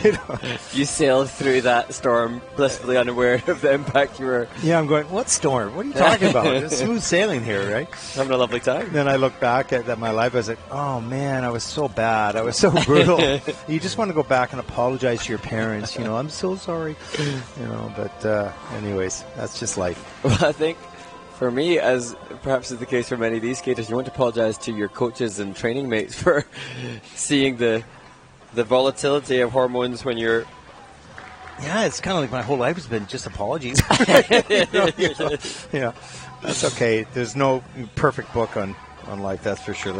You know? You sailed through that storm blissfully unaware of the impact you were. Yeah, I'm going, what storm? What are you talking about? It's smooth sailing here, right? Having a lovely time. Then I look back at my life, I was like, oh man, I was so bad. I was so brutal. You just want to go back and apologize to your parents. You know, I'm so sorry. You know, but anyways, that's just life. Well, I think for me, as perhaps is the case for many of these skaters, you want to apologise to your coaches and training mates for seeing the volatility of hormones when you're... Yeah, it's kind of like my whole life has been just apologies. Yeah, that's okay. There's no perfect book on life, that's for sure.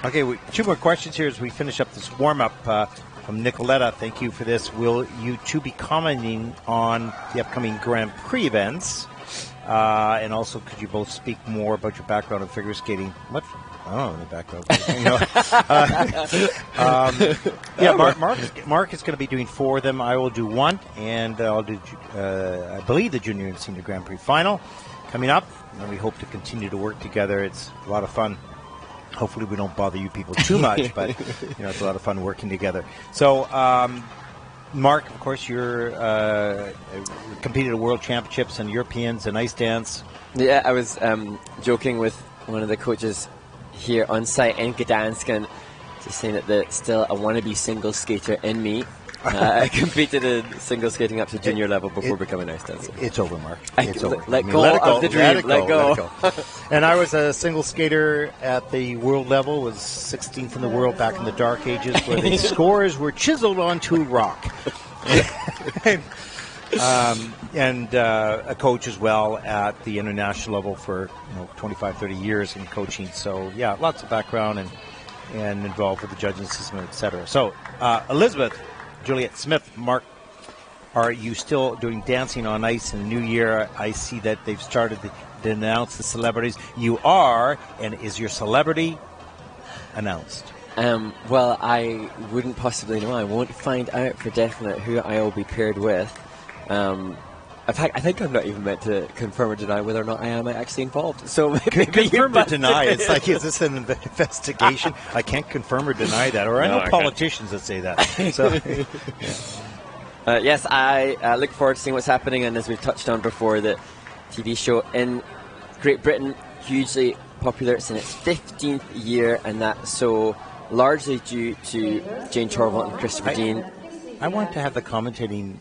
Okay, two more questions here as we finish up this warm-up. From Nicoletta, thank you for this. Will you two be commenting on the upcoming Grand Prix events? And also, could you both speak more about your background in figure skating? What? Oh, the background. You know. Mark is going to be doing 4 of them. I will do 1, and I'll do, I believe, the Junior and Senior Grand Prix final coming up. And we hope to continue to work together. It's a lot of fun. Hopefully we don't bother you people too much, but you know, it's a lot of fun working together. So, Mark, of course, you're competed at World Championships and Europeans and ice dance. Yeah, I was joking with one of the coaches here on site in Gdansk, and Just saying that there's still a wannabe single skater in me. I competed in single skating up to junior level before becoming ice dancer. It's over, Mark. It's over. Let go of the dream. Let go. And I was a single skater at the world level, was 16th in the world back in the dark ages, where the scores were chiseled onto rock. And a coach as well at the international level for 25, 30 years in coaching. So, yeah, lots of background and involved with the judging system, etc. So, Elizabeth, Juliet Smith, Mark, are you still doing dancing on ice in the new year? I see that they've started to announce the celebrities. You are, and is your celebrity announced? Well, I wouldn't possibly know. I won't find out for definite who I will be paired with. In fact, I think I'm not even meant to confirm or deny whether or not I am actually involved. So maybe confirm or deny. It's like, is this an investigation? I can't confirm or deny that. Or I know politicians that say that. So, yes, I look forward to seeing what's happening. And as we've touched on before, the TV show in Great Britain, hugely popular. It's in its 15th year, and that's so largely due to Jane Torvald and Christopher Dean. I want to have the commentating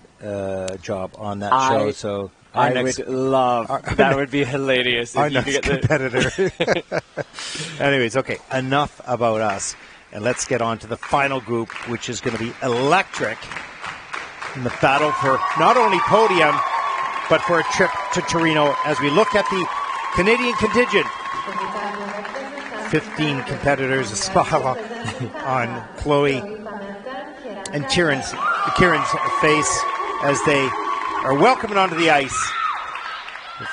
job on that show. So I would love that. Would be hilarious. Our next competitor. Anyways, okay. Enough about us, and let's get on to the final group, which is going to be electric in the battle for not only podium, but for a trip to Torino. As we look at the Canadian contingent, 15 competitors, a spot on Chloe and Kieran's face as they are welcoming onto the ice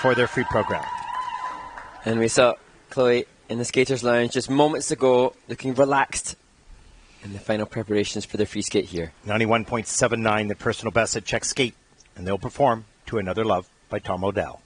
for their free program. And we saw Chloe in the skaters' lounge just moments ago, looking relaxed in the final preparations for their free skate here. 91.79, the personal best at Czech skate, and they'll perform To Another Love by Tom O'Dell.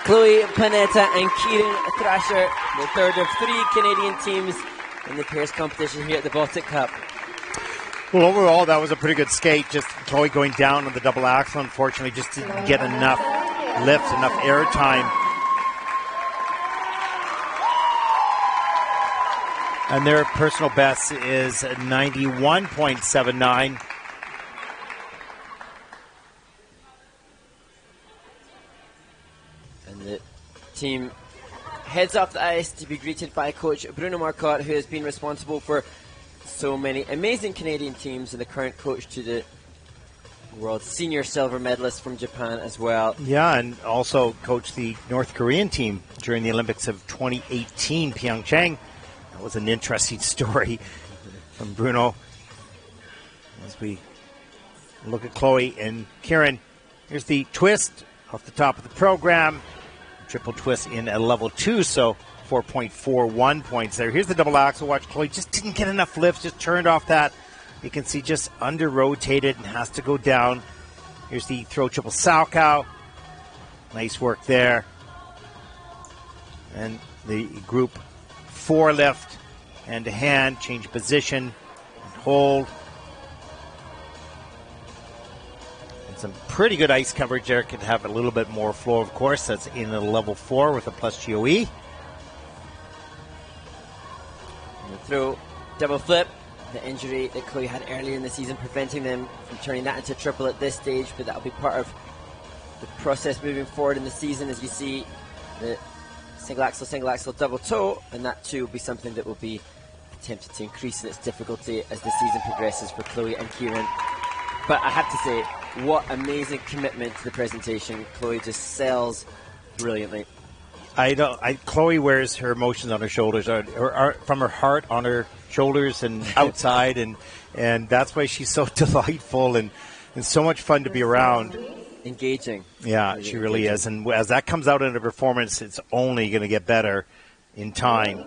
Chloe, Panetta and Kieran Thrasher, the third of 3 Canadian teams in the pairs competition here at the Baltic Cup. Well, overall, that was a pretty good skate. Just Chloe going down on the double axel, unfortunately, just didn't get enough lift, enough air time. And their personal best is 91.79. And the team heads off the ice to be greeted by coach Bruno Marcotte, who has been responsible for so many amazing Canadian teams and the current coach to the world senior silver medalist from Japan as well. Yeah, and also coached the North Korean team during the Olympics of 2018 Pyeongchang. That was an interesting story from Bruno. As we look at Chloe and Kieran, here's the twist off the top of the program. Triple twist in a level 2, so 4.41 points there. Here's the double axel. Watch, Chloe just didn't get enough lift, just turned off that. You can see just under-rotated and has to go down. Here's the throw triple Salchow. Nice work there. And the group 4 lift, hand to hand, change position, and hold. And some pretty good ice coverage there. Could have a little bit more flow, of course. That's in a level 4 with a plus GOE. Throw double flip, the injury that Chloe had earlier in the season preventing them from turning that into a triple at this stage, but that'll be part of the process moving forward in the season. As you see the single axel double toe, and that too will be something that will be attempted to increase in its difficulty as the season progresses for Chloe and Kieran. But I have to say, what amazing commitment to the presentation. Chloe just sells brilliantly. Chloe wears her emotions on her shoulders, from her heart on her shoulders and outside, and that's why she's so delightful and so much fun to be around. Engaging. Yeah, she really is. And as that comes out in a performance, it's only going to get better in time.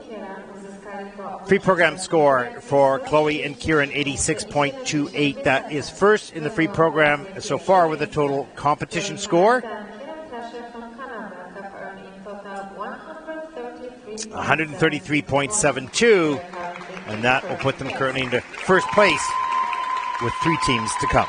Free program score for Chloe and Kieran, 86.28. That is first in the free program so far with a total competition score 133.72, and that will put them currently into first place with 3 teams to come.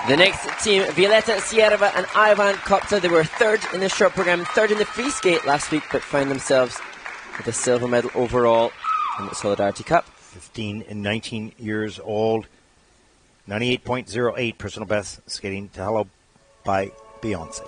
The next team, Violetta, Yerevan and Ivchenko, they were third in the short program, third in the free skate last week, but found themselves with a silver medal overall in the Solidarity Cup. 15 and 19 years old, 98.08 personal best, skating to Hello by Beyonce.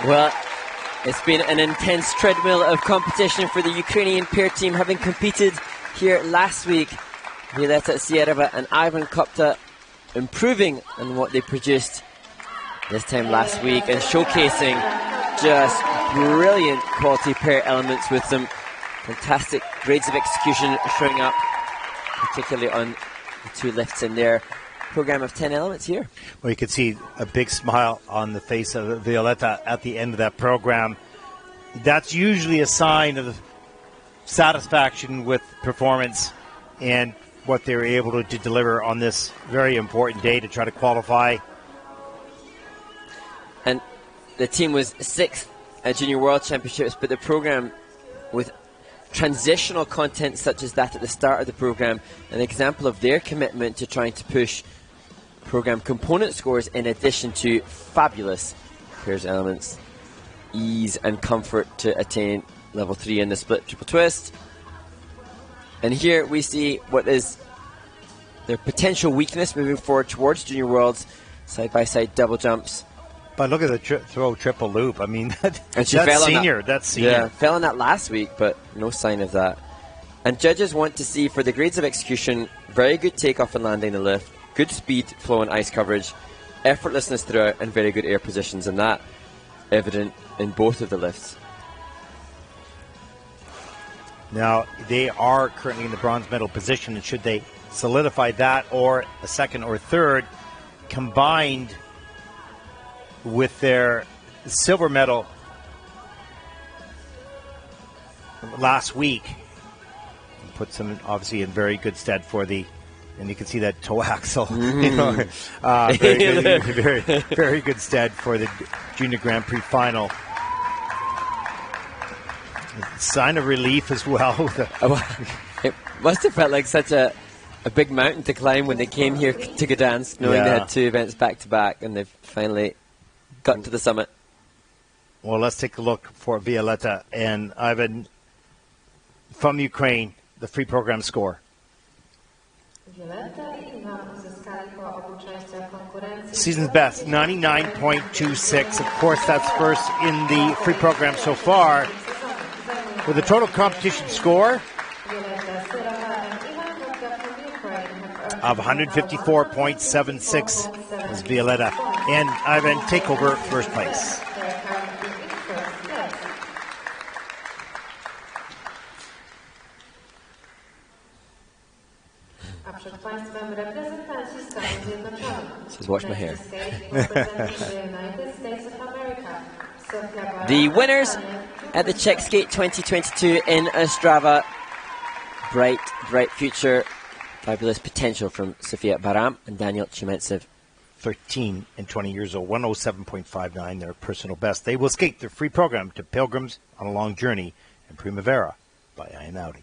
Well, it's been an intense treadmill of competition for the Ukrainian pair team, having competed here last week. Violetta Yerevan and Ivan Kopta improving on what they produced this time last week and showcasing just brilliant quality pair elements with some fantastic grades of execution showing up, particularly on the two lifts in their program of 10 elements here. Well, you can see a big smile on the face of Violetta at the end of that program. That's usually a sign of satisfaction with performance and what they were able to deliver on this very important day to try to qualify. And the team was 6th at Junior World Championships, but the program with transitional content such as that at the start of the program, an example of their commitment to trying to push program component scores in addition to fabulous pairs elements, ease and comfort to attain level 3 in the split triple twist. And here we see what is their potential weakness moving forward towards Junior Worlds, side-by-side double jumps. But look at the throw triple loop. I mean, and she that's fell senior. On that. That's senior. Yeah, fell on that last week, but no sign of that. And judges want to see, for the grades of execution, very good takeoff and landing the lift, good speed, flow and ice coverage, effortlessness throughout, and very good air positions, and that evident in both of the lifts. Now, they are currently in the bronze medal position, and should they solidify that or a second or third, combined with their silver medal last week, puts them obviously in very good stead for the, and you can see that toe axle, very good stead for the Junior Grand Prix final. Sign of relief as well. It must have felt like such a big mountain to climb when they came here to Gdansk, knowing they had 2 events back to back, and they've finally gotten to the summit. Well, let's take a look for Violetta and Ivan from Ukraine, the free program score. Season's best, 99.26. Of course, that's first in the free program so far. With a total competition score of 154.76 as Violetta and Ivan take over first place. Says, watch my hair. The winners at the Czech Skate 2022 in Ostrava. Bright, bright future. Fabulous potential from Sofia Baram and Daniel Chimentsev. 13 and 20 years old, 107.59, their personal best. They will skate their free program to Pilgrims on a Long Journey in Primavera by Alia.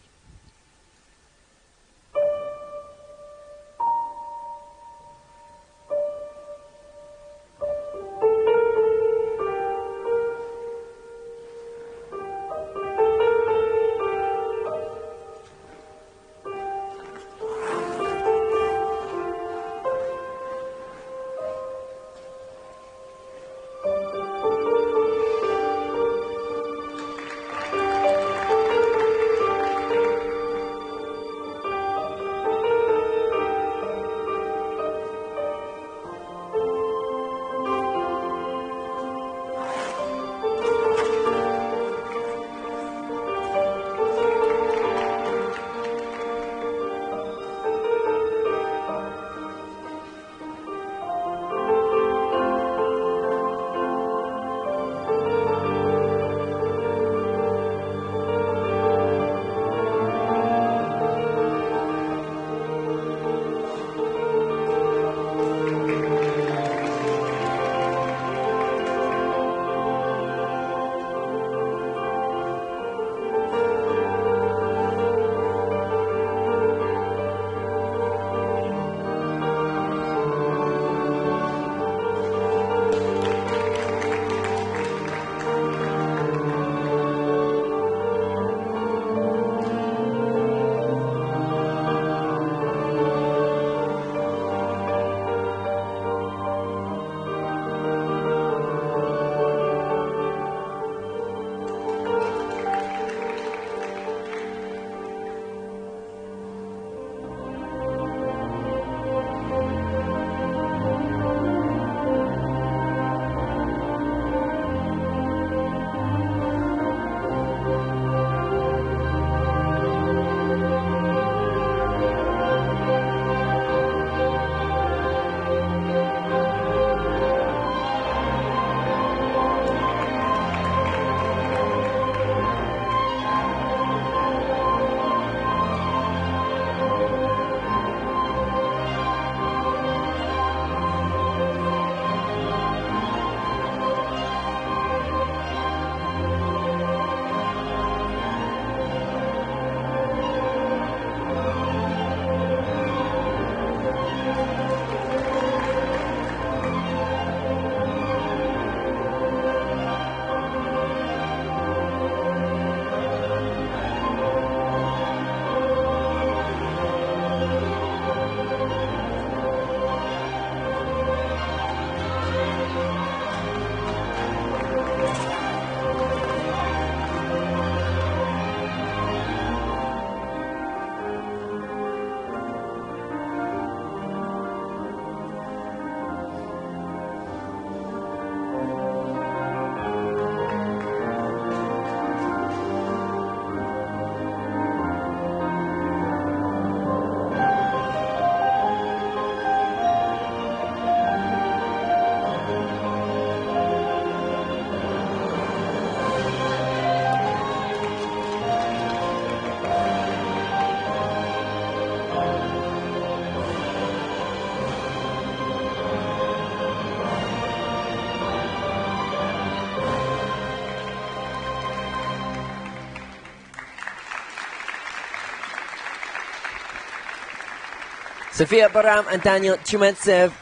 Sofia Baram and Daniel Chumentsev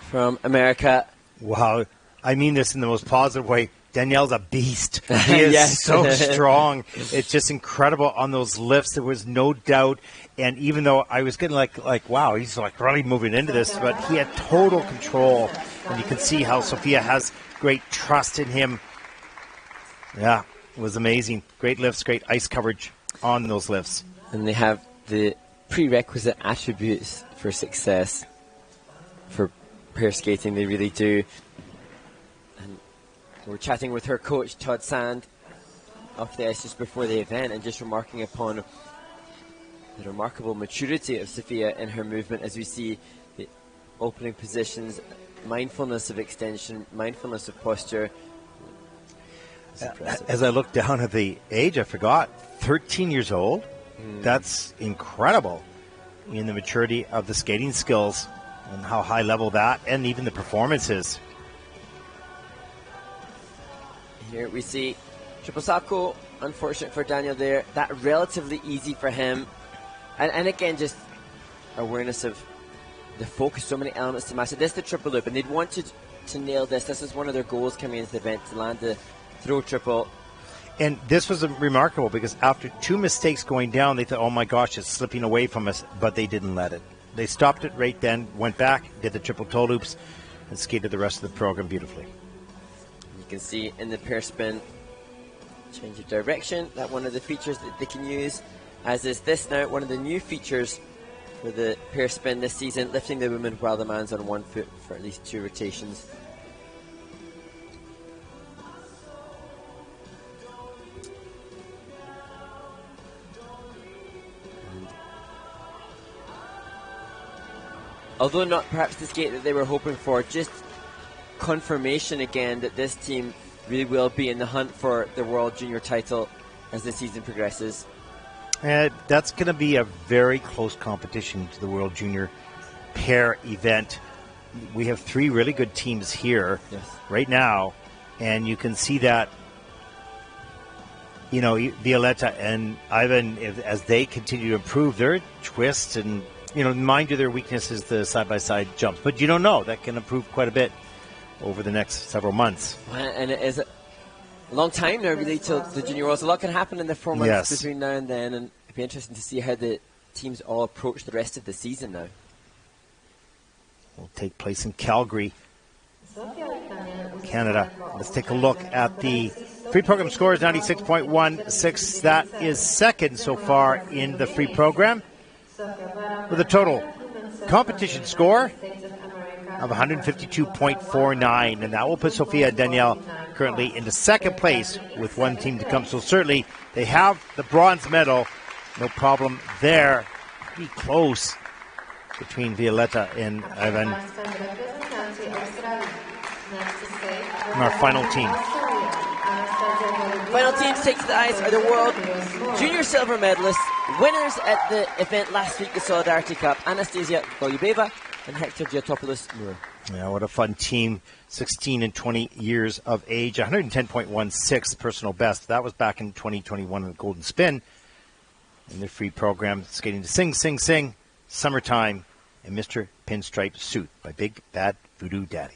from America. Wow. I mean this in the most positive way. Danielle's a beast. He is Yes. so strong. It's just incredible on those lifts. There was no doubt. And even though I was getting like, wow, he's like really moving into this, but he had total control. And you can see how Sofia has great trust in him. Yeah, it was amazing. Great lifts, great ice coverage on those lifts. And they have the prerequisite attributes for success for pair skating. They really do. And we're chatting with her coach, Todd Sand, off the ice just before the event, and just remarking upon the remarkable maturity of Sofia in her movement as we see the opening positions, mindfulness of extension, mindfulness of posture. As I look down at the age, I forgot, 13 years old. That's incredible in the maturity of the skating skills and how high level that and even the performances. Here we see triple Sako, unfortunate for Daniel there. That relatively easy for him. And again, just awareness of the focus, so many elements to master. This is the triple loop, and they'd wanted to nail this. This is one of their goals coming into the event, to land the throw triple. And this was remarkable because after 2 mistakes going down, they thought, oh my gosh, it's slipping away from us, but they didn't let it. They stopped it right then, went back, did the triple toe loops, and skated the rest of the program beautifully. You can see in the pair spin, change of direction, that one of the features that they can use, as is this now, one of the new features for the pair spin this season, lifting the woman while the man's on one foot for at least 2 rotations. Although not perhaps the skate that they were hoping for, just confirmation again that this team really will be in the hunt for the World Junior title as the season progresses. That's going to be a very close competition to the World Junior pair event. We have 3 really good teams here right now, and you can see that, you know, Violetta and Ivan, as they continue to improve their twists and, you know, mind you, their weakness is the side-by-side jumps. But you don't know. That can improve quite a bit over the next several months. And it is a long time now, really, till the Junior Worlds. A lot can happen in the 4 months between now and then, and it'd be interesting to see how the teams all approach the rest of the season now. Will take place in Calgary, Canada. Let's take a look at the free program scores, 96.16. That is second so far in the free program, with a total competition score of 152.49, and that will put Sofia and Danielle currently into second place with 1 team to come. So certainly they have the bronze medal, no problem there. Be close between Violetta and Ivan. And our final team. Final team to take to the ice are the World Junior Silver medalists, winners at the event last week, the Solidarity Cup, Anastasia Golubeva and Hector Giotopoulos-Moore. Yeah, what a fun team. 16 and 20 years of age, 110.16 personal best. That was back in 2021 in the Golden Spin. In the free program, skating to Sing, Sing, Sing, Summertime, and Mr. Pinstripe Suit by Big Bad Voodoo Daddy.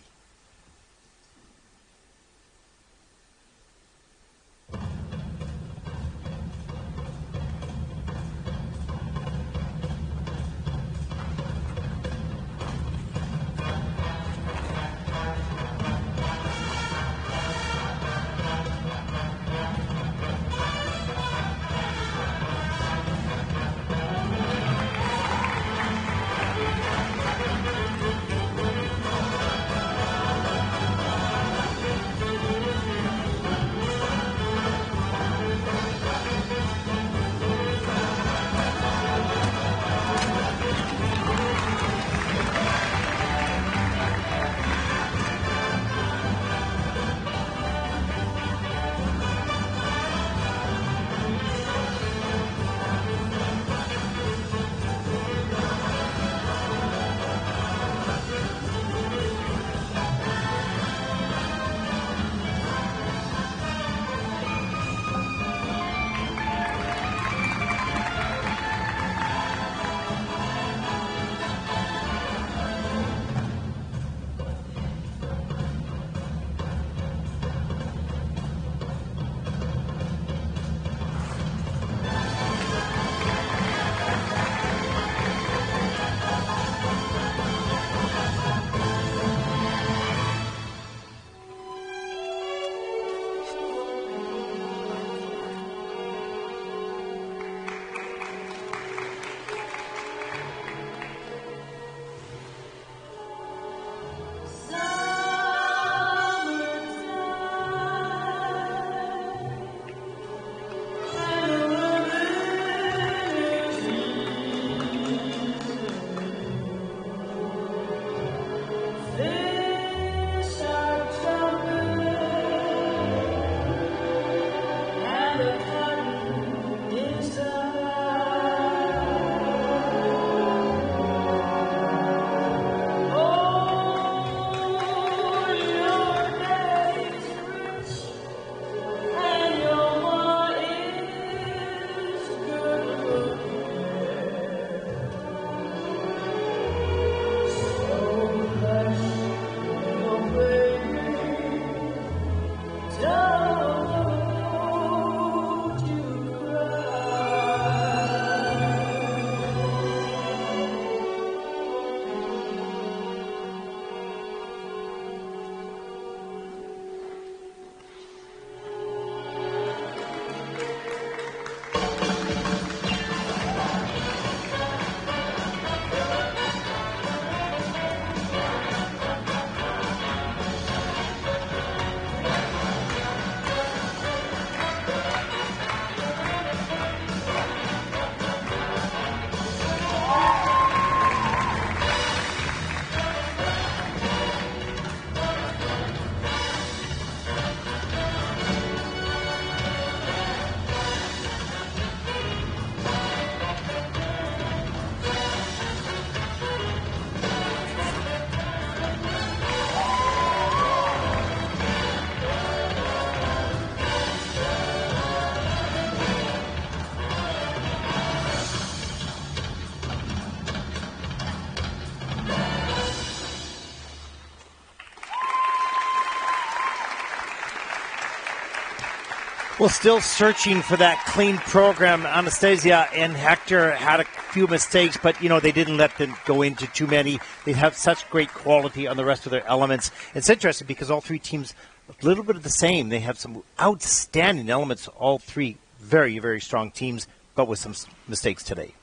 Well, still searching for that clean program. Anastasia and Hector had a few mistakes, but, you know, they didn't let them go into too many. They have such great quality on the rest of their elements. It's interesting because all three teams, a little bit of the same. They have some outstanding elements, all three very, very strong teams, but with some mistakes today.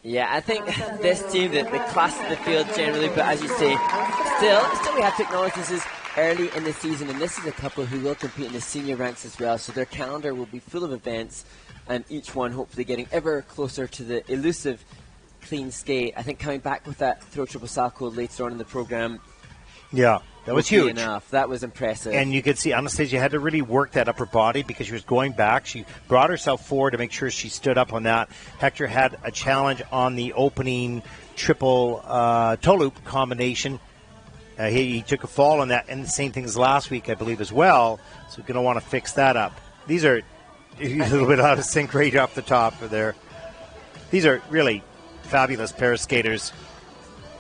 Yeah, I think this team, the class of the field generally, but as you say, still we have to acknowledge this is early in the season, and this is a couple who will compete in the senior ranks as well, so their calendar will be full of events, and each one hopefully getting ever closer to the elusive clean skate. I think coming back with that throw triple salto later on in the program, yeah, that was huge. Enough. That was impressive. And you could see Anastasia had to really work that upper body because she was going back. She brought herself forward to make sure she stood up on that. Hector had a challenge on the opening triple toe loop combination. He took a fall on that, and the same thing as last week, I believe, as well. So we're going to want to fix that up. These are a little bit out of sync right off the top there. These are really fabulous pair of skaters,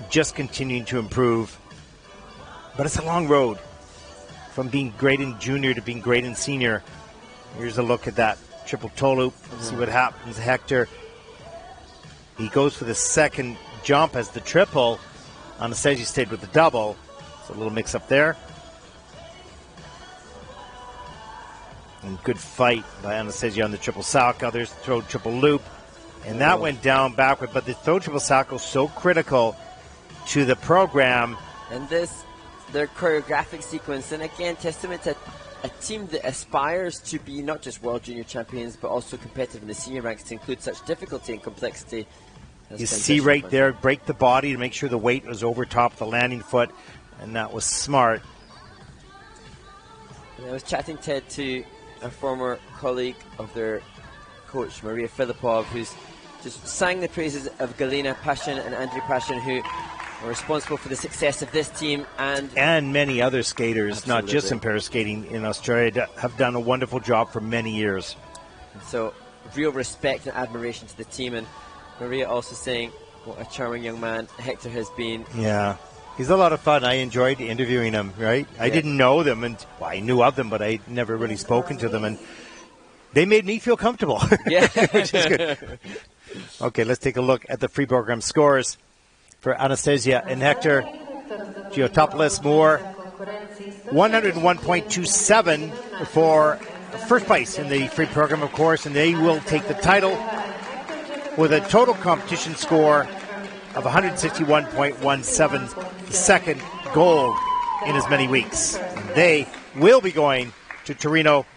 just continuing to improve. But it's a long road from being great in junior to being great in senior. Here's a look at that triple toe loop. See what happens. Hector, he goes for the second jump as the triple. Anastasia stayed with the double. So a little mix up there. And good fight by Anastasia on the triple salto. Others throw triple loop. And that went down backward. But the throw triple salto is so critical to the program. And their choreographic sequence, and again, testament to a team that aspires to be not just world junior champions, but also competitive in the senior ranks to include such difficulty and complexity. You see right there, break the body to make sure the weight was over top of the landing foot, and that was smart. And I was chatting, Ted, to a former colleague of their coach, Maria Filipov, who's just sang the praises of Galina Pashin and Andrei Pashin, who are responsible for the success of this team and many other skaters, absolutely, not just in pair skating in Australia, have done a wonderful job for many years. So real respect and admiration to the team, and Maria also saying what a charming young man Hector has been. Yeah, he's a lot of fun. I enjoyed interviewing him, right? Yeah. I didn't know them, and well, I knew of them, but I'd never really spoken to them, and they made me feel comfortable, yeah. Which is good. Okay, let's take a look at the free program scores for Anastasia and Hector. Geotopoulos more 101.27 for first place in the free program, of course, and they will take the title with a total competition score of 161.17, the second gold in as many weeks. And they will be going to Torino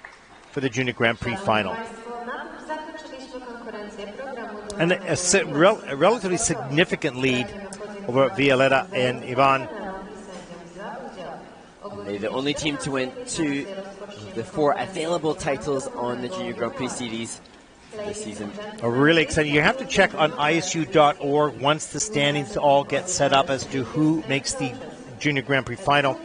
for the Junior Grand Prix final. And a relatively significant lead over Violetta and Ivan. They're the only team to win 2 of the 4 available titles on the Junior Grand Prix series this season. Really exciting. You have to check on isu.org once the standings all get set up as to who makes the Junior Grand Prix final.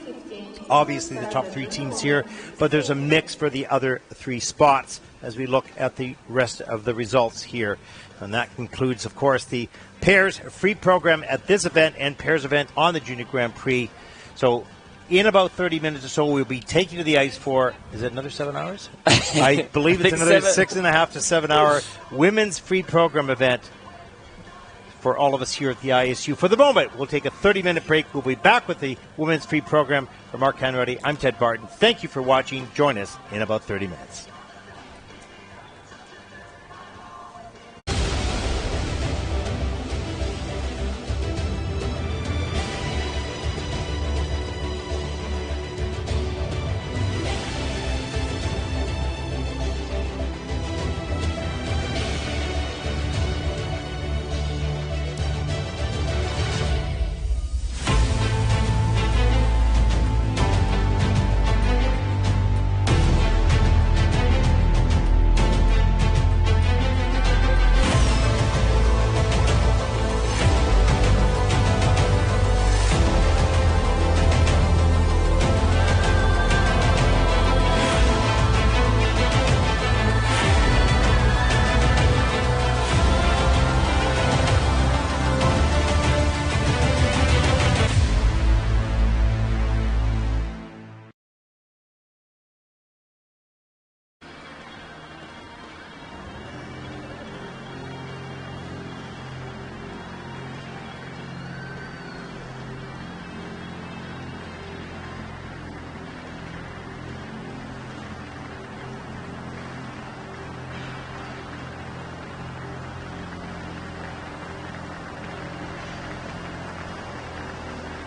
Obviously the top 3 teams here, but there's a mix for the other 3 spots as we look at the rest of the results here. And that concludes, of course, the pairs free program at this event and pairs event on the Junior Grand Prix. So In about 30 minutes or so, we'll be taking to the ice for, is it another 7 hours? I believe it's another 6.5 to 7 hour women's free program event for all of us here at the ISU. For the moment, we'll take a 30-minute break. We'll be back with the women's free program. For Mark Hanratty, I'm Ted Barton. Thank you for watching. Join us in about 30 minutes.